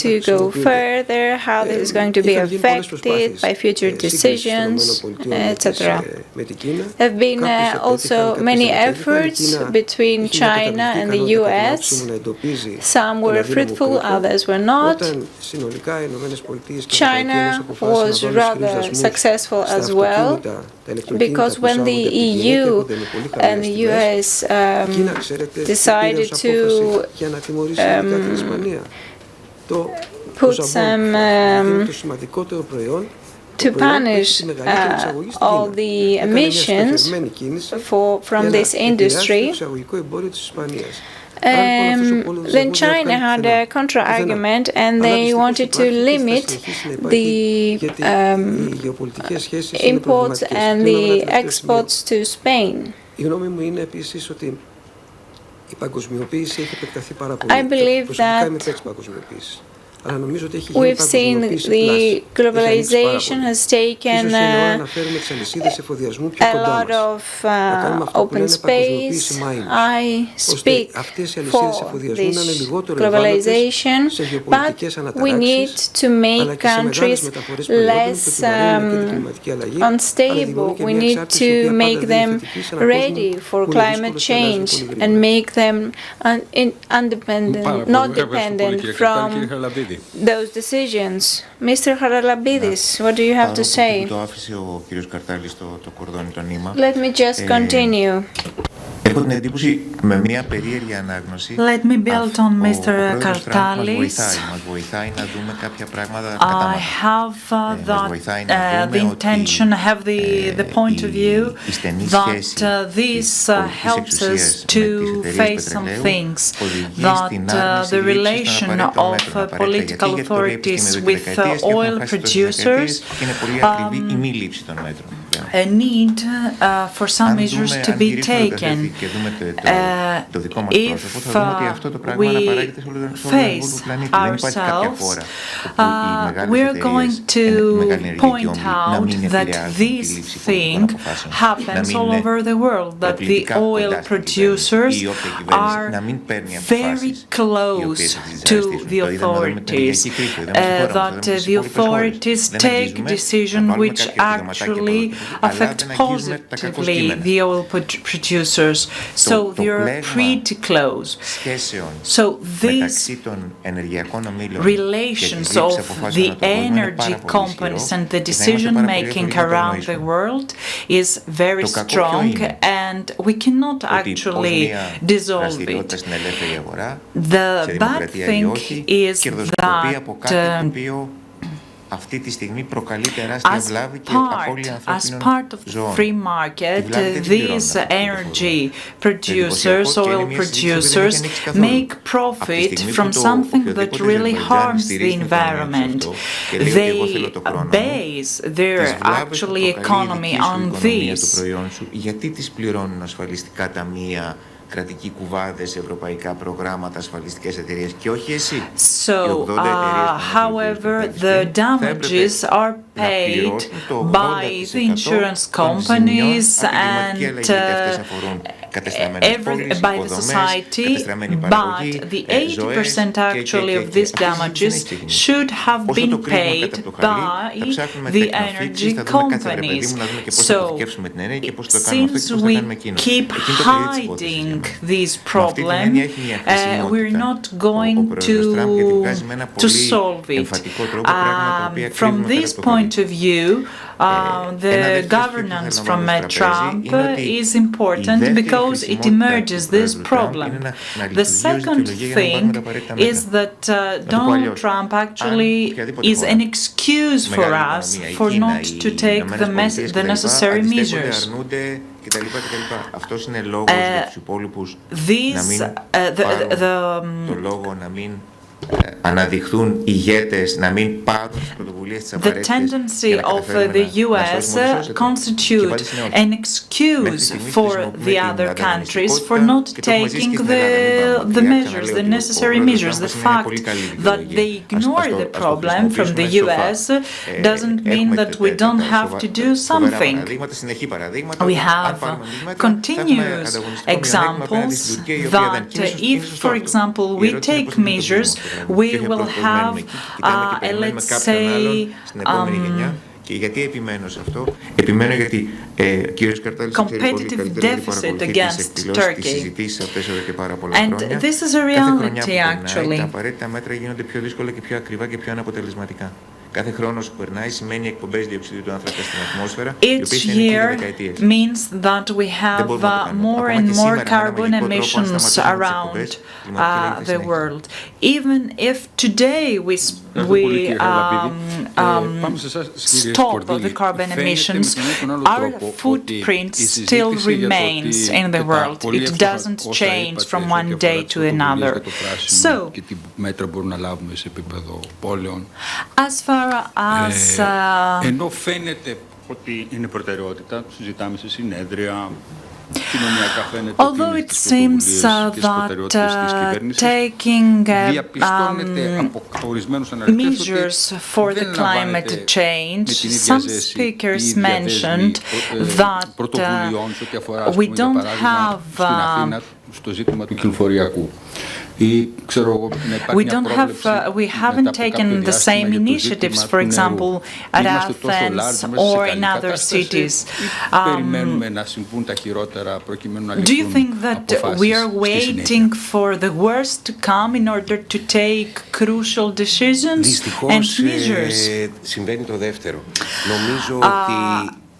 to go further, how this is going to be affected by future decisions, etc. There have been also many efforts between China and the US. Some were fruitful, others were not. China was rather successful as well, because when the EU and the US decided to put some to punish all the emissions from this industry, then China had a contra-argument and they wanted to limit the imports and the exports to Spain. I believe that we've seen the globalization has taken a lot of open space. I speak for this globalization, but we need to make countries less unstable. We need to make them ready for climate change and make them independent, not dependent from those decisions. Mr. Charalambides, what do you have to say? Let me just continue. Let me build on Mr. Cartalis. I have the intention, have the point of view that this helps us to face some things, that the relation of political authorities with oil producers a need for some measures to be taken. If we face ourselves, we're going to point out that this thing happens all over the world, that the oil producers are very close to the authorities, that the authorities take decisions which actually affect positively the oil producers. So they're pretty close. So these relations of the energy companies and the decision-making around the world is very strong, and we cannot actually dissolve it. The bad thing is that as part of the free market, these energy producers, oil producers, make profit from something that really harms the environment. They base their actually economy on this. κρατικοί κουβάδες, ευρωπαϊκά προγράμματα, ασφαλιστικές εταιρείες και όχι εσύ. So, however, the damages are paid by the insurance companies and by the society, but the 80% actually of these damages should have been paid by the energy companies. So, since we keep hiding these problems, we're not going to solve it. From this point of view, the governance from Trump is important because it emerges this problem. The second thing is that Donald Trump actually is an excuse for us for not to take the necessary measures. αναδειχθούν ηγέτες, να μην πάρουν τις πρωτοβουλίες της απαραίτητες. The tendency of the US constitute an excuse for the other countries for not taking the measures, the necessary measures. The fact that they ignore the problem from the US doesn't mean that we don't have to do something. We have continuous examples that if, for example, we take measures, we will have, let's say, Και γιατί επιμένω σε αυτό? Επιμένω γιατί κύριος Καρτάλης competitive deficit against Turkey. And this is a reality actually. Τα απαραίτητα μέτρα γίνονται πιο δύσκολα και πιο ακριβά και πιο αναποτελεσματικά. Κάθε χρόνος που περνάει σημαίνει εκπομπές διοξειδίου του άνθρακα στην ατμόσφαιρα, οι οποίες είναι εκεί δεκαετίες. Each year means that we have more and more carbon emissions around the world. Even if today we stop the carbon emissions, our footprint still remains in the world. It doesn't change from one day to another. So, as far as ενώ φαίνεται ότι είναι προτεραιότητα, συζητάμε σε συνέδρια, although it seems that taking measures for the climate change, some speakers mentioned that we don't have we haven't taken the same initiatives, for example, at Athens or in other cities. Do you think that we are waiting for the worst to come in order to take crucial decisions and measures?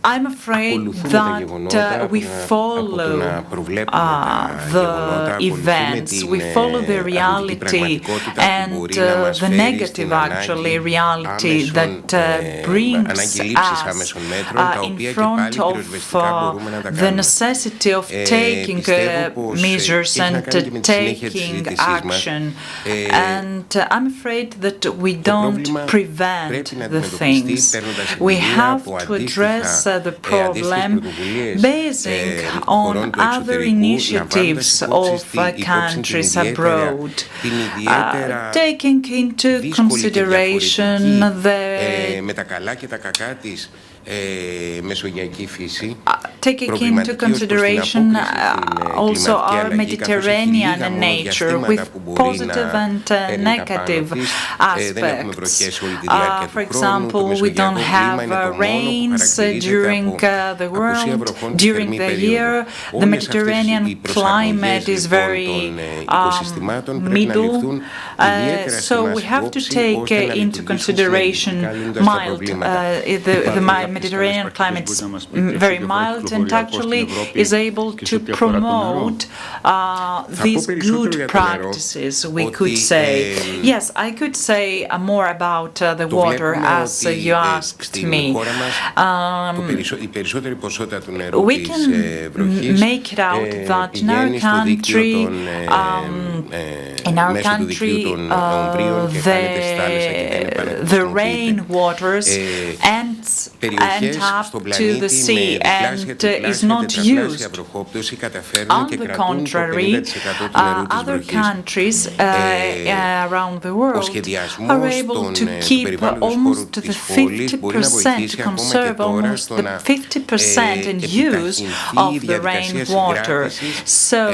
I'm afraid that we follow the events, we follow the reality and the negative actually reality that brings us in front of the necessity of taking measures and taking action. And I'm afraid that we don't prevent the things. We have to address the problem, basing on other initiatives of countries abroad, taking into consideration also our Mediterranean nature with positive and negative aspects. For example, we don't have rains during the world, during the year. The Mediterranean climate is very middle, so we have to take into consideration mild. The Mediterranean climate is very mild and actually is able to promote these good practices, we could say. Yes, I could say more about the water as you asked me. We can make it out that in our country, the rain waters end up to the sea and is not used. On the contrary, other countries around the world are able to keep almost the 50%, conserve almost the 50% in use of the rainwater. So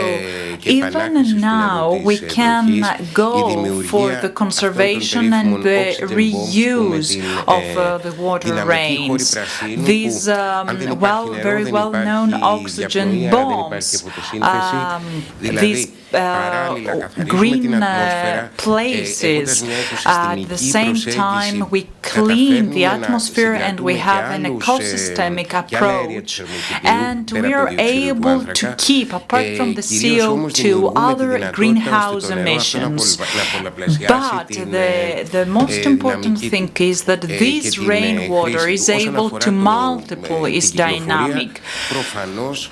even now we can go for the conservation and the reuse of the water rains. These very well-known oxygen bombs, these green places. At the same time, we clean the atmosphere and we have an ecosystemic approach. And we are able to keep, apart from the CO2, other greenhouse emissions. But the most important thing is that this rainwater is able to multiple, is dynamic.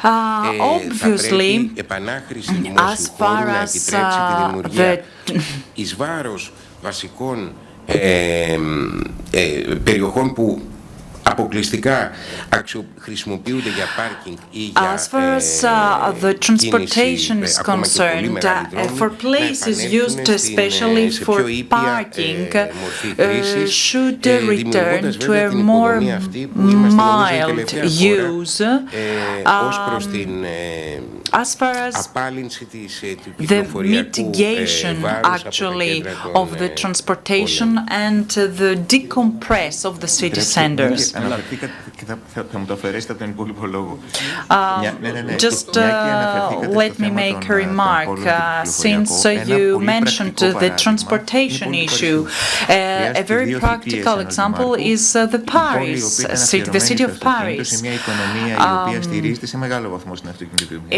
Obviously, as far as As far as the transportation is concerned, for places used especially for parking, should return to a more mild use. As far as the mitigation actually of the transportation and the decompress of the city centers. Just let me make a remark. Since you mentioned the transportation issue, a very practical example is the city of Paris.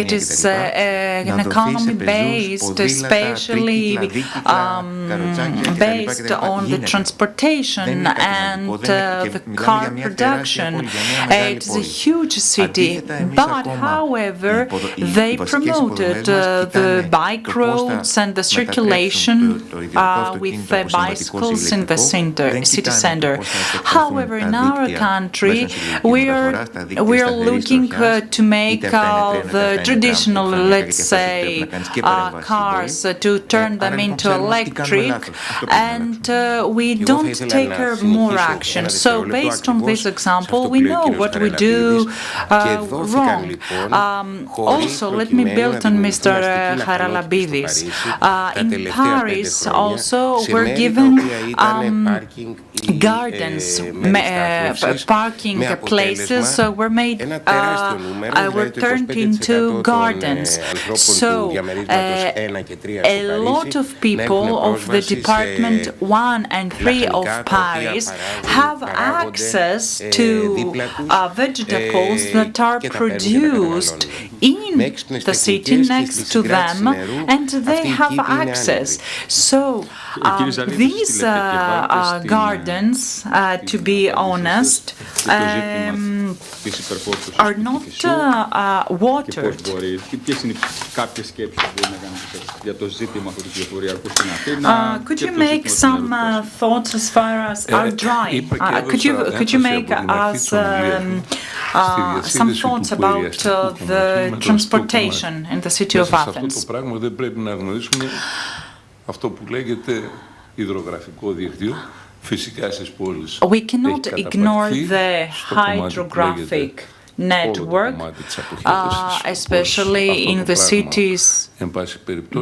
It is an economy based, especially based on the transportation and the car production. It is a huge city, but however, they promoted the bike roads and the circulation with bicycles in the city center. However, in our country, we are looking to make the traditional, let's say, cars to turn them into electric, and we don't take more action. So based on this example, we know what we do wrong. Also, let me build on Mr. Charalambides. In Paris, also, we're given gardens, parking places were turned into gardens. So a lot of people of the Department 1 and 3 of Paris have access to vegetables that are produced in the city next to them, and they have access. So these gardens, to be honest, are not watered. Could you make some thoughts as far as our drying? Could you make us some thoughts about the transportation in the city of Athens? We cannot ignore the hydrographic network, especially in the cities.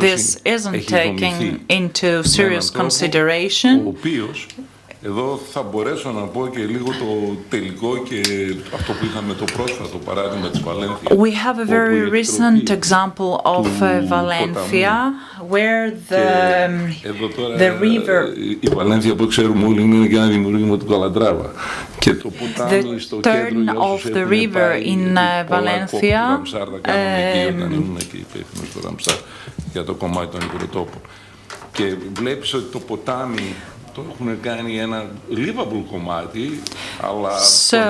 This isn't taken into serious consideration. Εδώ θα μπορέσω να πω και λίγο το τελικό και αυτό που είχαμε το πρόσφατο παράδειγμα της Βαλένθια. We have a very recent example of Valencia where the river. Η Βαλένθια που ξέρουμε όλοι είναι και ένα δημιουργήμα του Καλατράβα. Και το ποτάμι στο κέντρο of the river in Valencia. Όταν ήμουν εκεί υπεύθυνος στο Ραμσάρ για το κομμάτι των υγροτόπων. Και βλέπεις ότι το ποτάμι το έχουν κάνει ένα livable κομμάτι, αλλά so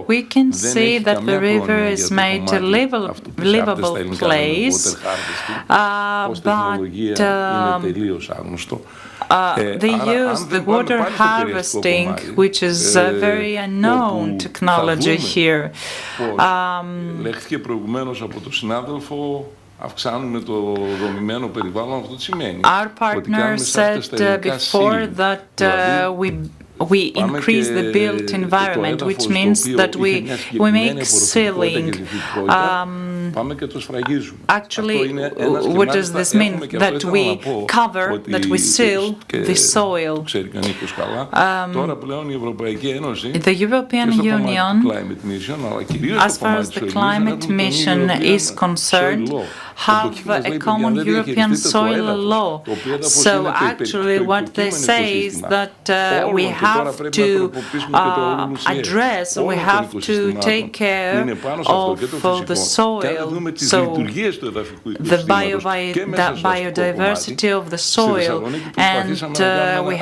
we can see that the river is made a livable place, but they use the water harvesting, which is a very unknown technology here. Λέχθηκε προηγουμένως από τον συνάδελφο. Αυξάνουμε το δομημένο περιβάλλον, αυτό τι σημαίνει. Our partner said before that we increase the built environment, which means that we make sealing. Actually, what does this mean? That we cover, that we seal the soil. The European Union, as far as the climate mission is concerned, have a common European soil law. So actually what they say is that we have to address, we have to take care of the soil, so the biodiversity of the soil, and we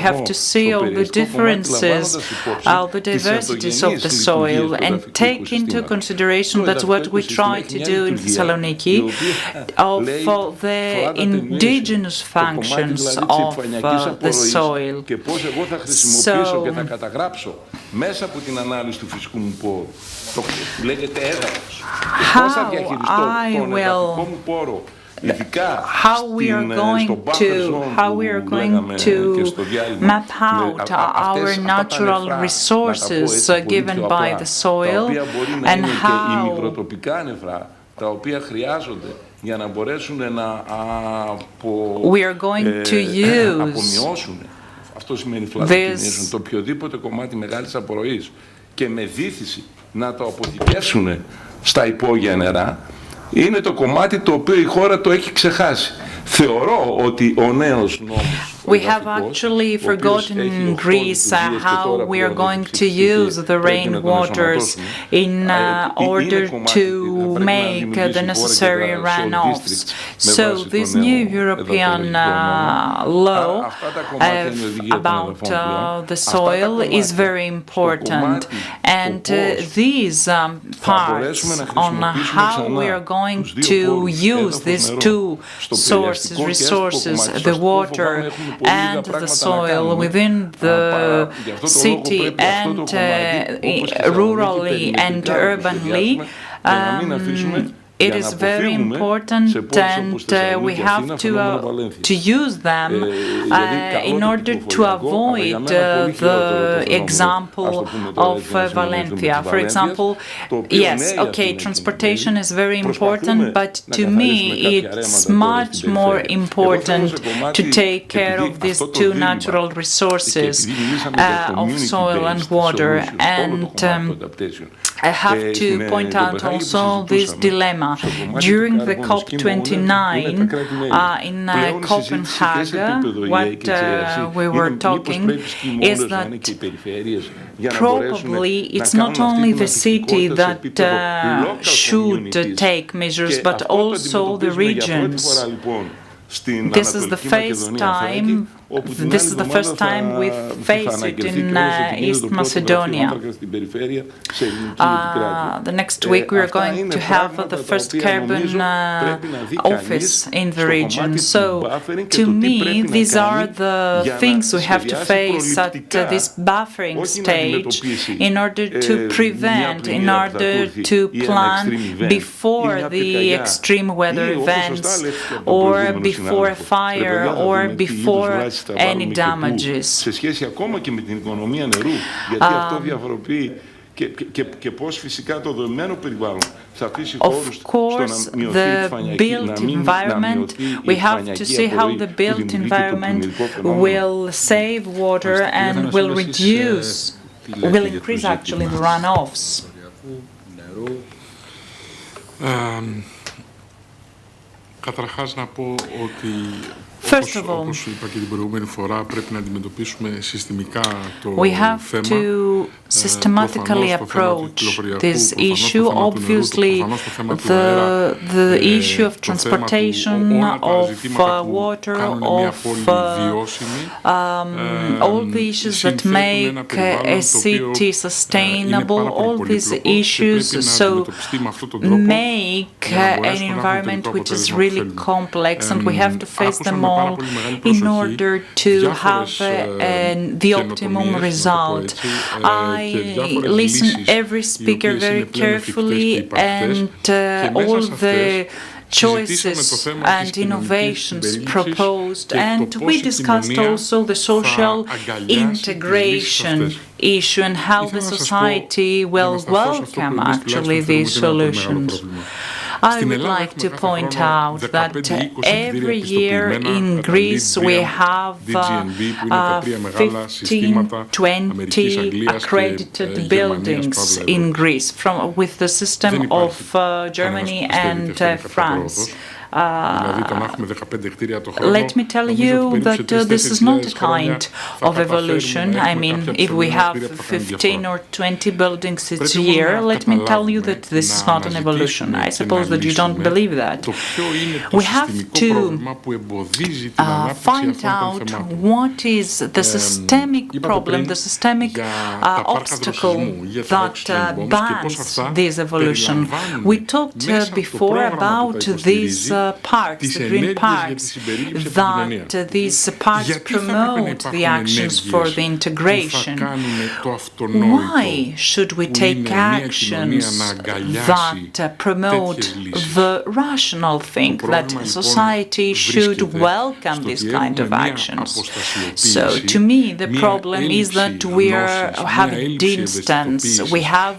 have to see all the differences, all the diversities of the soil, and take into consideration that's what we try to do in Thessaloniki, of the indigenous functions of the soil. So, how we are going to map out our natural resources given by the soil, and how we are going to use αυτό σημαίνει φλατοκινήσουν το οποιοδήποτε κομμάτι μεγάλης απορροής και με δίθηση να το αποθηκεύσουν στα υπόγεια νερά, είναι το κομμάτι το οποίο η χώρα το έχει ξεχάσει. Θεωρώ ότι ο νέος νόμος We have actually forgotten in Greece how we are going to use the rainwaters in order to make the necessary runoffs. So this new European law about the soil is very important, and these parts on how we are going to use these two resources, the water and the soil within the city and rurally and urbanly. It is very important, and we have to use them in order to avoid the example of Valencia. For example, yes, okay, transportation is very important, but to me it's much more important to take care of these two natural resources of soil and water, and I have to point out also this dilemma. During the COP29 in Copenhagen, what we were talking is that probably it's not only the city that should take measures, but also the regions. This is the first time we face it in East Macedonia. The next week we are going to have the first carbon office in the region. So, to me, these are the things we have to face at this buffering stage in order to prevent, in order to plan before the extreme weather events or before a fire or before any damages. Of course, the built environment, we have to see how the built environment will save water and will increase actually the runoffs. Καταρχάς να πω ότι όπως είπα και την προηγούμενη φορά πρέπει να αντιμετωπίσουμε συστημικά το θέμα. To systematically approach this issue. Obviously, the issue of transportation, of water, of all the issues that make a city sustainable, all these issues so make an environment which is really complex, and we have to face them all in order to have the optimum result. I listen every speaker very carefully, and all the choices and innovations proposed, and we discussed also the social integration issue and how the society will welcome actually these solutions. I would like to point out that every year in Greece we have 15-20 accredited buildings in Greece with the system of Germany and France. Let me tell you that this is not a kind of evolution. I mean, if we have 15 or 20 buildings each year, let me tell you that this is not an evolution. I suppose that you don't believe that. We have to find out what is the systemic problem, the systemic obstacle that bans this evolution. We talked before about these parks, the green parks, that these parks promote the actions for the integration. Why should we take actions that promote the rational thing, that society should welcome this kind of actions? So, to me, the problem is that we have distance, we have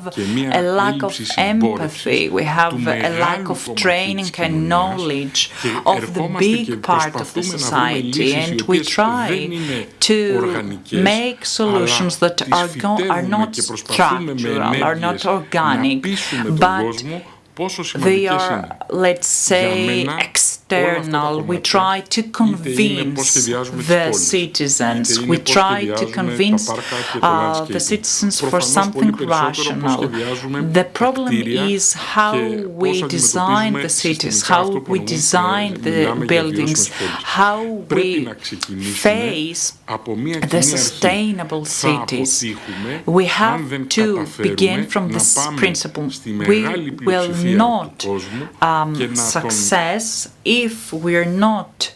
a lack of empathy, we have a lack of training and knowledge of the big part of the society, and we try to make solutions that are not structural, are not organic, but they are, let's say, external. We try to convince the citizens. We try to convince the citizens for something rational. The problem is how we design the cities, how we design the buildings, how we face the sustainable cities. We have to begin from this principle. We will not success if we're not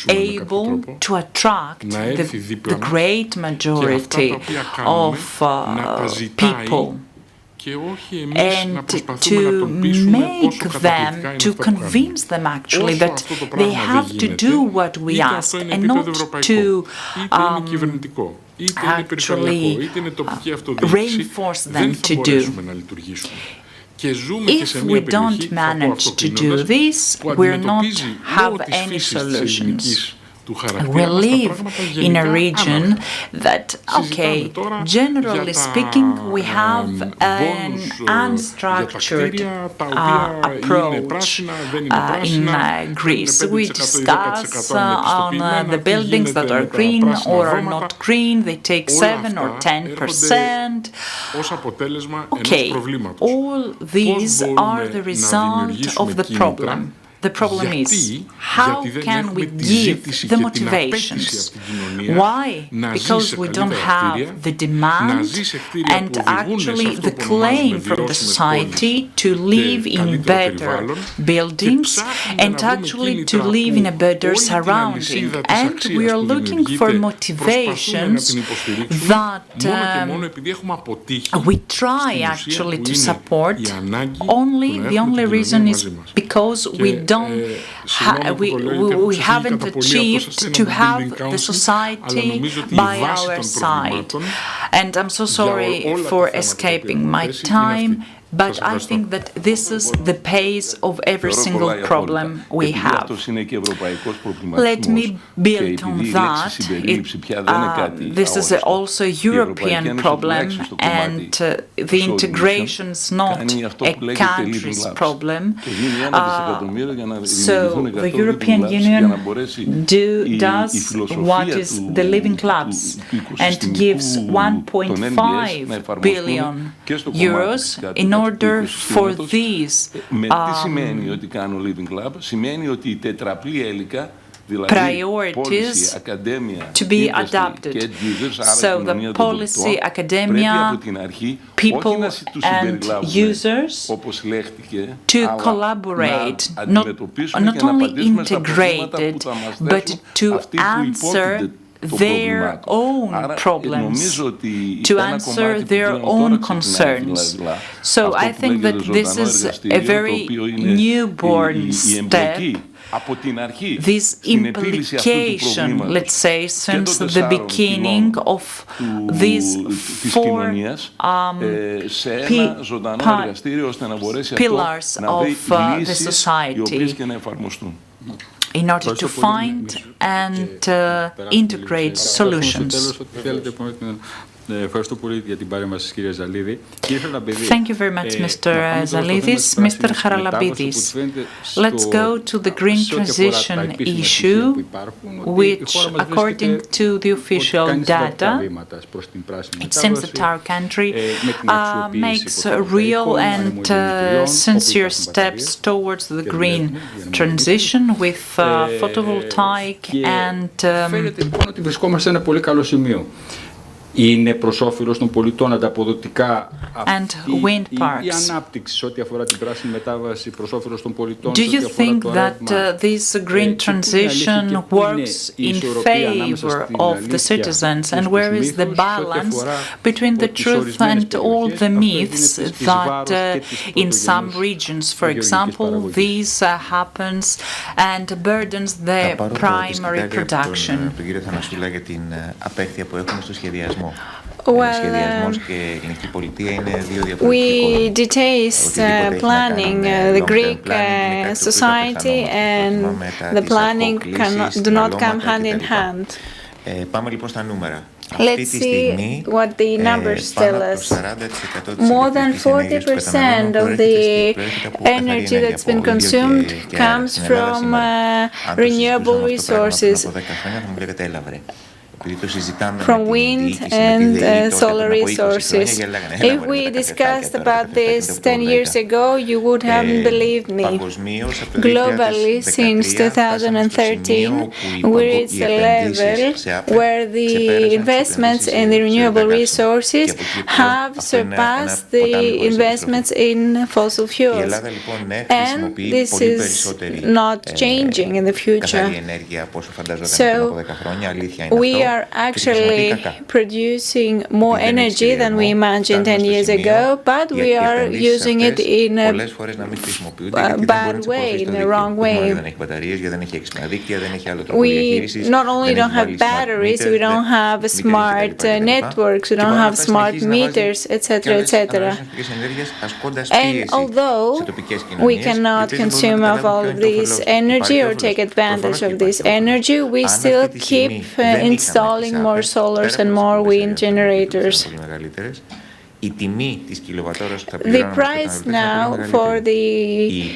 able to attract the great majority of people and to make them, to convince them actually that they have to do what we ask and not to actually reinforce them to do. If we don't manage to do this, we'll not have any solutions. We live in a region that, okay, generally speaking, we have an unstructured approach in Greece. We discuss on the buildings that are green or are not green, they take 7 or 10%. Okay, all these are the result of the problem. The problem is, how can we give the motivations? Why? Because we don't have the demand and actually the claim from the society to live in better buildings and actually to live in a better surrounding. And we are looking for motivations that we try actually to support. The only reason is because we haven't achieved to have the society by our side. And I'm so sorry for escaping my time, but I think that this is the pace of every single problem we have. Let me build on that. This is also a European problem, and the integration is not a country's problem. So the European Union does what is the living clubs and gives 1.5 billion euros in order for these priorities to be adapted. So the policy, academia, people and users to collaborate, not only integrated, but to answer their own problems, to answer their own concerns. So I think that this is a very newborn step. This implication, let's say, since the beginning of these 4 pillars of the society, in order to find and integrate solutions. Thank you very much, Mr. Zalidis. Mr. Charalambides, let's go to the green transition issue, which, according to the official data, it seems that our country makes real and sincere steps towards the green transition with photovoltaic and είναι προς όφελος των πολιτών ανταποδοτικά αυτή η ανάπτυξη σε ό,τι αφορά την πράσινη μετάβαση προς όφελος των πολιτών. Do you think that this green transition works in favor of the citizens, and where is the balance between the truth and all the myths that in some regions, for example, this happens and burdens the primary production? Well, we detest planning. The Greek society and the planning do not come hand in hand. Let's see what the numbers tell us. More than 40% of the energy that's been consumed comes from renewable resources, from wind and solar resources. If we discussed about this 10 years ago, you would haven't believed me. Globally, since 2013, we reached a level where the investments in the renewable resources have surpassed the investments in fossil fuels. And this is not changing in the future. So we are actually producing more energy than we imagined 10 years ago, but we are using it in a bad way, in a wrong way. We not only don't have batteries, we don't have smart networks, we don't have smart meters, etc., etc. And although we cannot consume of all of this energy or take advantage of this energy, we still keep installing more solars and more wind generators. The price now for the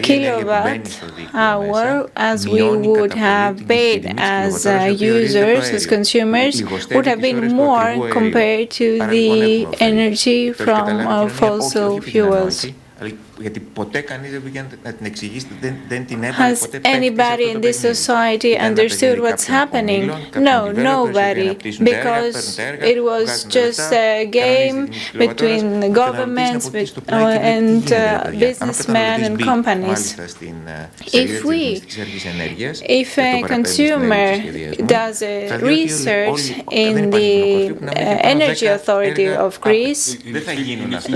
kilowatt hour, as we would have paid as users, as consumers, would have been more compared to the energy from fossil fuels. Has anybody in this society understood what's happening? No, nobody, because it was just a game between the governments and businessmen and companies. If a consumer does a research in the Energy Authority of Greece,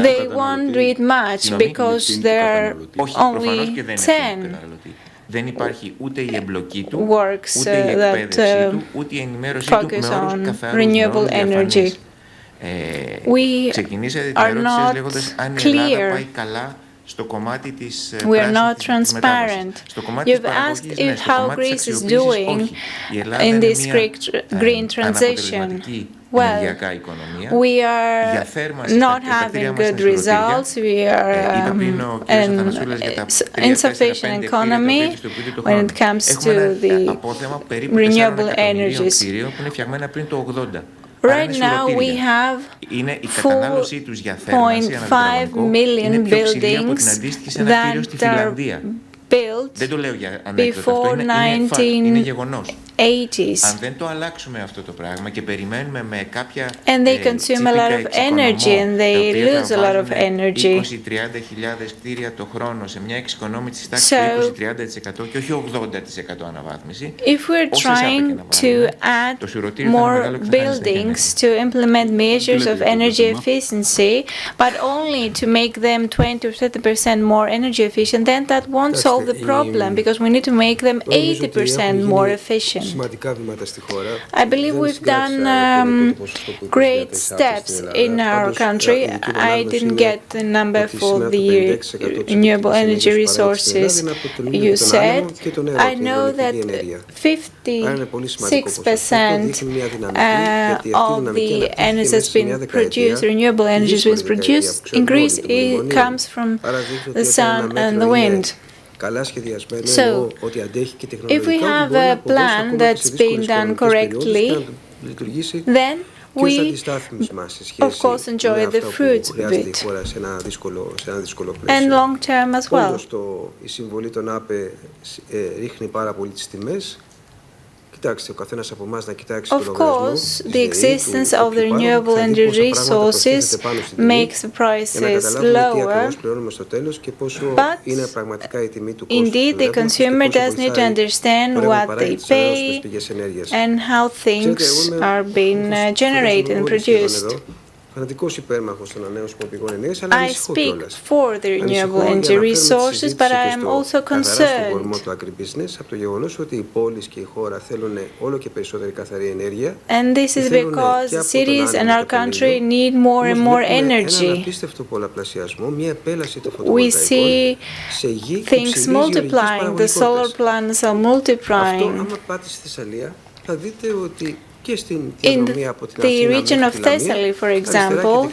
they won't read much because there are only 10 works that focus on renewable energy. We are not clear. We are not transparent. You've asked how Greece is doing in this green transition. Well, we are not having good results. We are an insufficient economy when it comes to the renewable energies. Right now, we have 4.5 million buildings that are built before 1980s. And they consume a lot of energy and they lose a lot of energy. So, if we're trying to add more buildings to implement measures of energy efficiency, but only to make them 20 or 30% more energy efficient, then that won't solve the problem, because we need to make them 80% more efficient. I believe we've done great steps in our country. I didn't get the number for the renewable energy resources you said. I know that 56% of the energy that's been produced, renewable energy that's been produced in Greece, it comes from the sun and the wind. So, if we have a plan that's being done correctly, then we, of course, enjoy the fruits of it, and long term as well. Of course, the existence of the renewable energy resources makes the prices lower, but indeed the consumer does need to understand what they pay and how things are being generated and produced. I speak for the renewable energy resources, but I am also concerned and this is because cities and our country need more and more energy. We see things multiplying, the solar plants are multiplying. In the region of Thessaly, for example,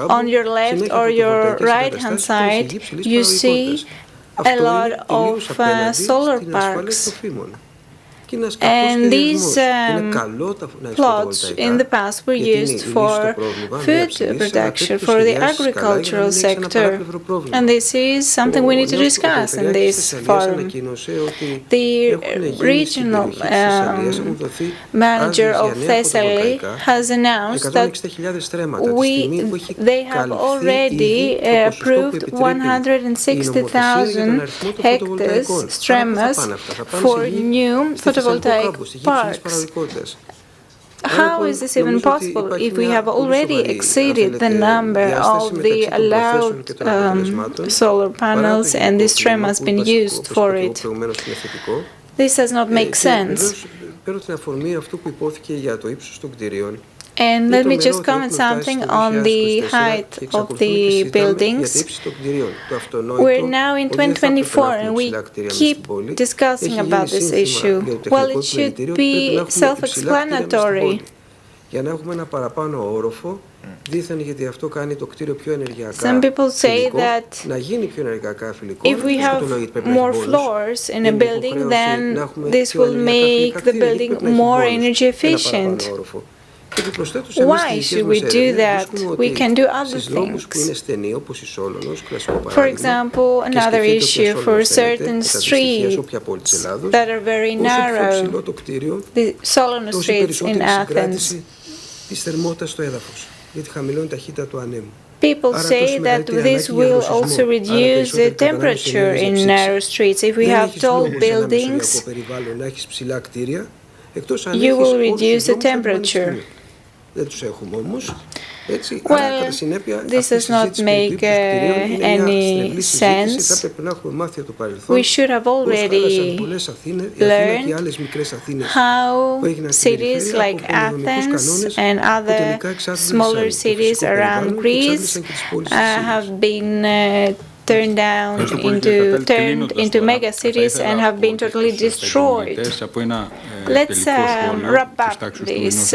on your left or your right-hand side, you see a lot of solar parks. And these plots in the past were used for food production, for the agricultural sector. And this is something we need to discuss in this forum. The regional manager of Thessaly has announced that they have already approved 160,000 hectares, stremas, for new photovoltaic photovoltaic parks. How is this even possible if we have already exceeded the number of the allowed solar panels and this term has been used for it? This does not make sense. And let me just comment something on the height of the buildings. We're now in 2024 and we keep discussing about this issue. Well, it should be self-explanatory. Some people say that if we have more floors in a building, then this will make the building more energy efficient. Why should we do that? We can do other things. For example, another issue for certain streets that are very narrow, the Solomon streets in Athens. People say that this will also reduce the temperature in narrow streets. If we have tall buildings, you will reduce the temperature. Well, this does not make any sense. We should have already learned how cities like Athens and other smaller cities around Greece have been turned into mega cities and have been totally destroyed. Let's wrap up this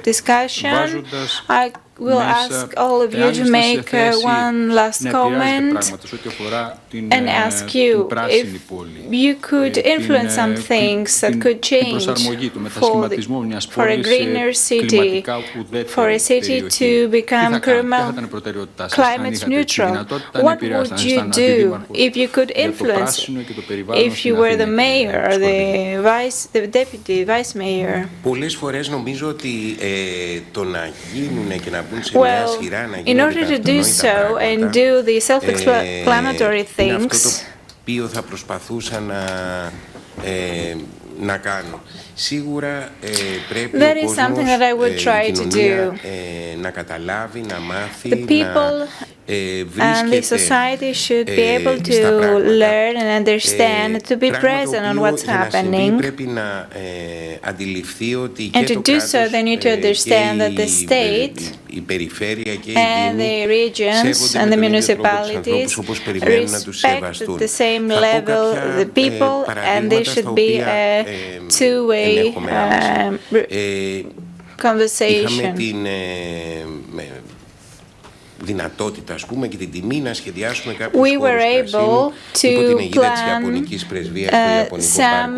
discussion. I will ask all of you to make one last comment and ask you if you could influence some things that could change for a greener city, for a city to become climate neutral. What would you do if you could influence, if you were the mayor or the deputy vice mayor? Well, in order to do so and do the self-explanatory things, that is something that I would try to do. The people and the society should be able to learn and understand, to be present on what's happening. And to do so, they need to understand that the state and the regions and the municipalities respect at the same level the people, and there should be a two-way conversation. We were able to plan some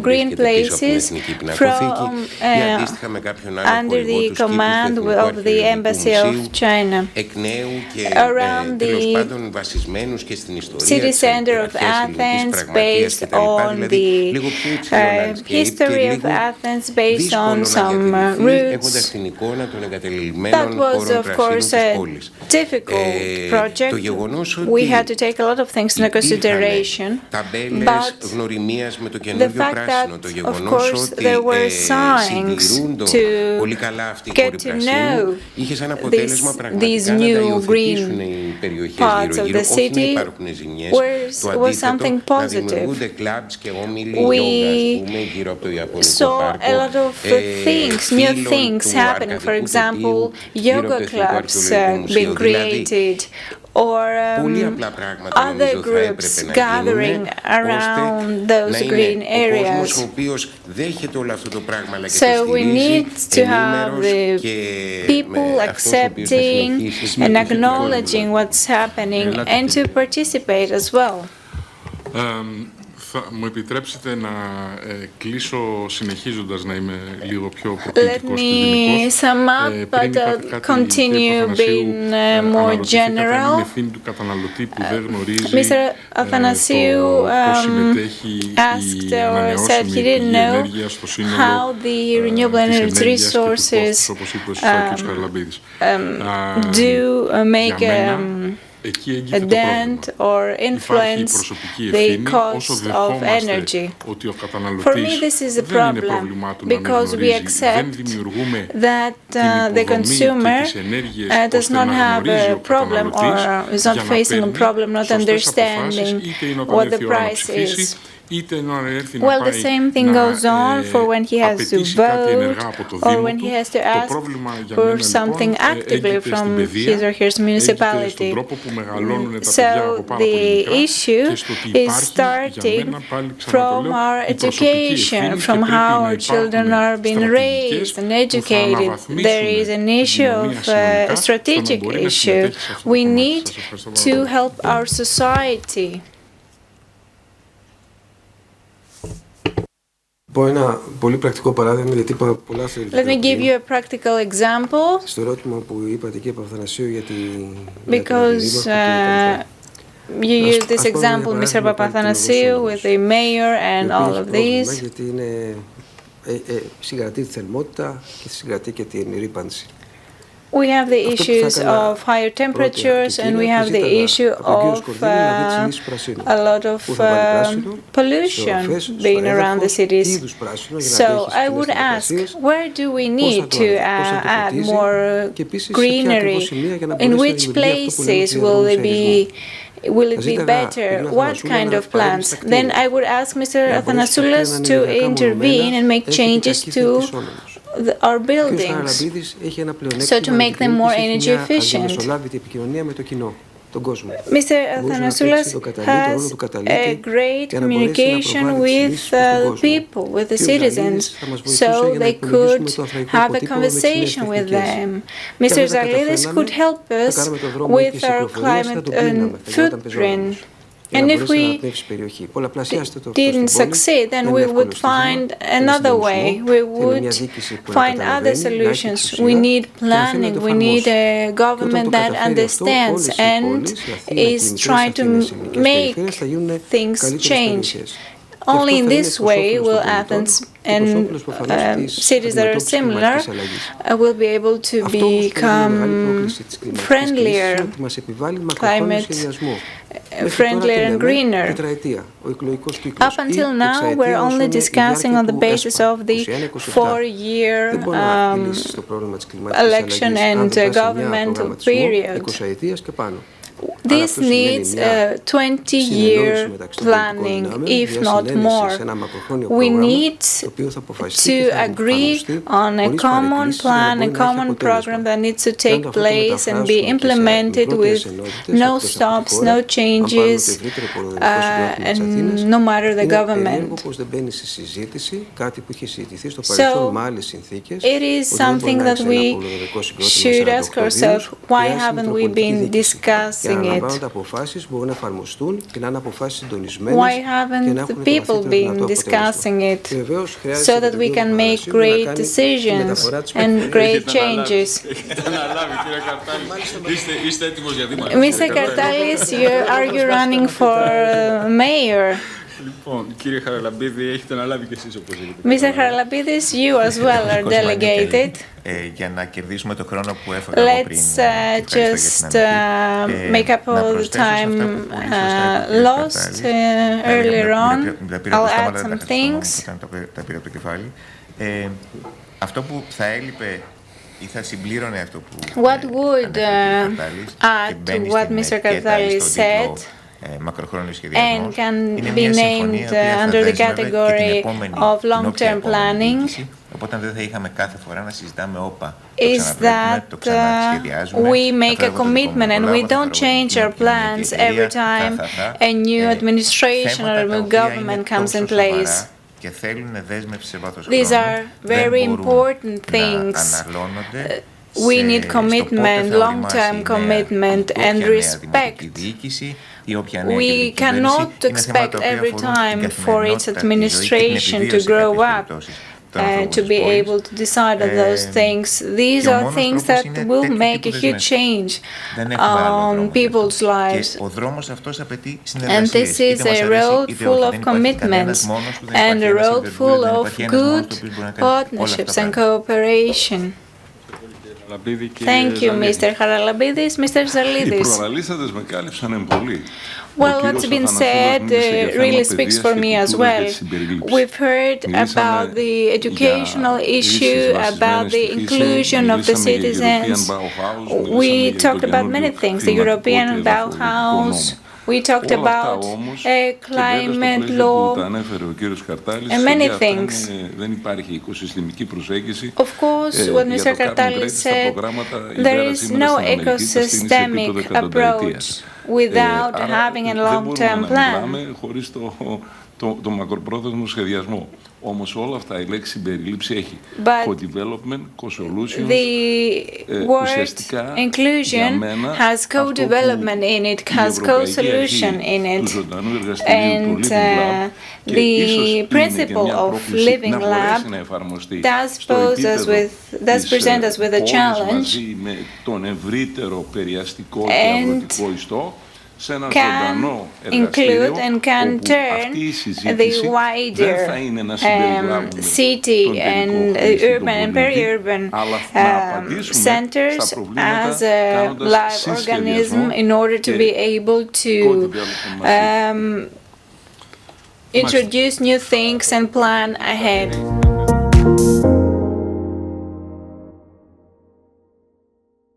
green places from under the command of the Embassy of China around the city center of Athens, based on the history of Athens, based on some roots. That was, of course, a difficult project. We had to take a lot of things into consideration, but the fact that, of course, there were signs to get to know these new green parts of the city was something positive. We saw a lot of things, new things happening. For example, yoga clubs being created, or other groups gathering around those green areas. So we need to have the people accepting and acknowledging what's happening and to participate as well. Θα μου επιτρέψετε να κλείσω συνεχίζοντας να είμαι λίγο πιο προκλητικός και γενικός. Πριν είχατε κάτι continue being more general. Είναι ευθύνη του καταναλωτή που δεν γνωρίζει Mr. Athanassoulas asked or said he didn't know how the renewable energy resources do make a dent or influence the cost of energy. For me, this is a problem because we accept that the consumer does not have a problem or is not facing a problem not understanding what the price is. Well, the same thing goes on for when he has to vote or when he has to ask for something actively from his or her municipality. So the issue is starting from our education, from how our children are being raised and educated. There is an issue of a strategic issue. We need to help our society. Ένα πολύ πρακτικό παράδειγμα, γιατί είπαμε πολλά Let me give you a practical example. Στο ερώτημα που είπατε, κύριε Παπαθανασίου, για Because you used this example, Mr. Papathanasiou, with the mayor and all of these. Γιατί είναι συγκρατεί τη θερμότητα και συγκρατεί και την ρύπανση. We have the issues of higher temperatures and we have the issue of a lot of pollution being around the cities. So I would ask, where do we need to add more greenery? In which places will it be better? What kind of plants? Then I would ask Mr. Athanassoulas to intervene and make changes to our buildings, so to make them more energy efficient. Mr. Athanassoulas has a great communication with people, with the citizens, so they could have a conversation with them. Mr. Zalidis could help us with our climate footprint. And if we didn't succeed, then we would find another way. We would find other solutions. We need planning. We need a government that understands and is trying to make things change. Only in this way will Athens and cities that are similar will be able to become friendlier, climate friendlier and greener. Up until now, we're only discussing on the basis of the 4-year election and governmental period. This needs a 20-year planning, if not more. We need to agree on a common plan, a common program that needs to take place and be implemented with no stops, no changes, and no matter the government. So it is something that we should ask ourselves, why haven't we been discussing it? Why haven't the people been discussing it so that we can make great decisions and great changes? Mr. Cartalis, are you running for mayor? Mr. Charalambides, you as well are delegated. Let's just make up all the time lost earlier on. I'll add some things. What would add to what Mr. Cartalis said and can be named under the category of long-term planning is that we make a commitment and we don't change our plans every time a new administration or a new government comes in place. These are very important things. We need commitment, long-term commitment and respect. We cannot expect every time for its administration to grow up, to be able to decide on those things. These are things that will make a huge change on people's lives. And this is a road full of commitments and a road full of good partnerships and cooperation. Thank you, Mr. Charalambides. Mr. Zalidis. Well, what's been said really speaks for me as well. We've heard about the educational issue, about the inclusion of the citizens. We talked about many things, the European Bauhaus. We talked about climate law and many things. Of course, what Mr. Cartalis said, there is no ecosystemic approach without having a long-term plan. Όμως όλα αυτά η λέξη συμπερίληψη έχει co-development, co-solutions. The word inclusion has co-development in it, has co-solution in it, and the principle of living lab does present us with a challenge, and can include and can turn the wider city and urban and peri-urban centers as a live organism in order to be able to introduce new things and plan ahead.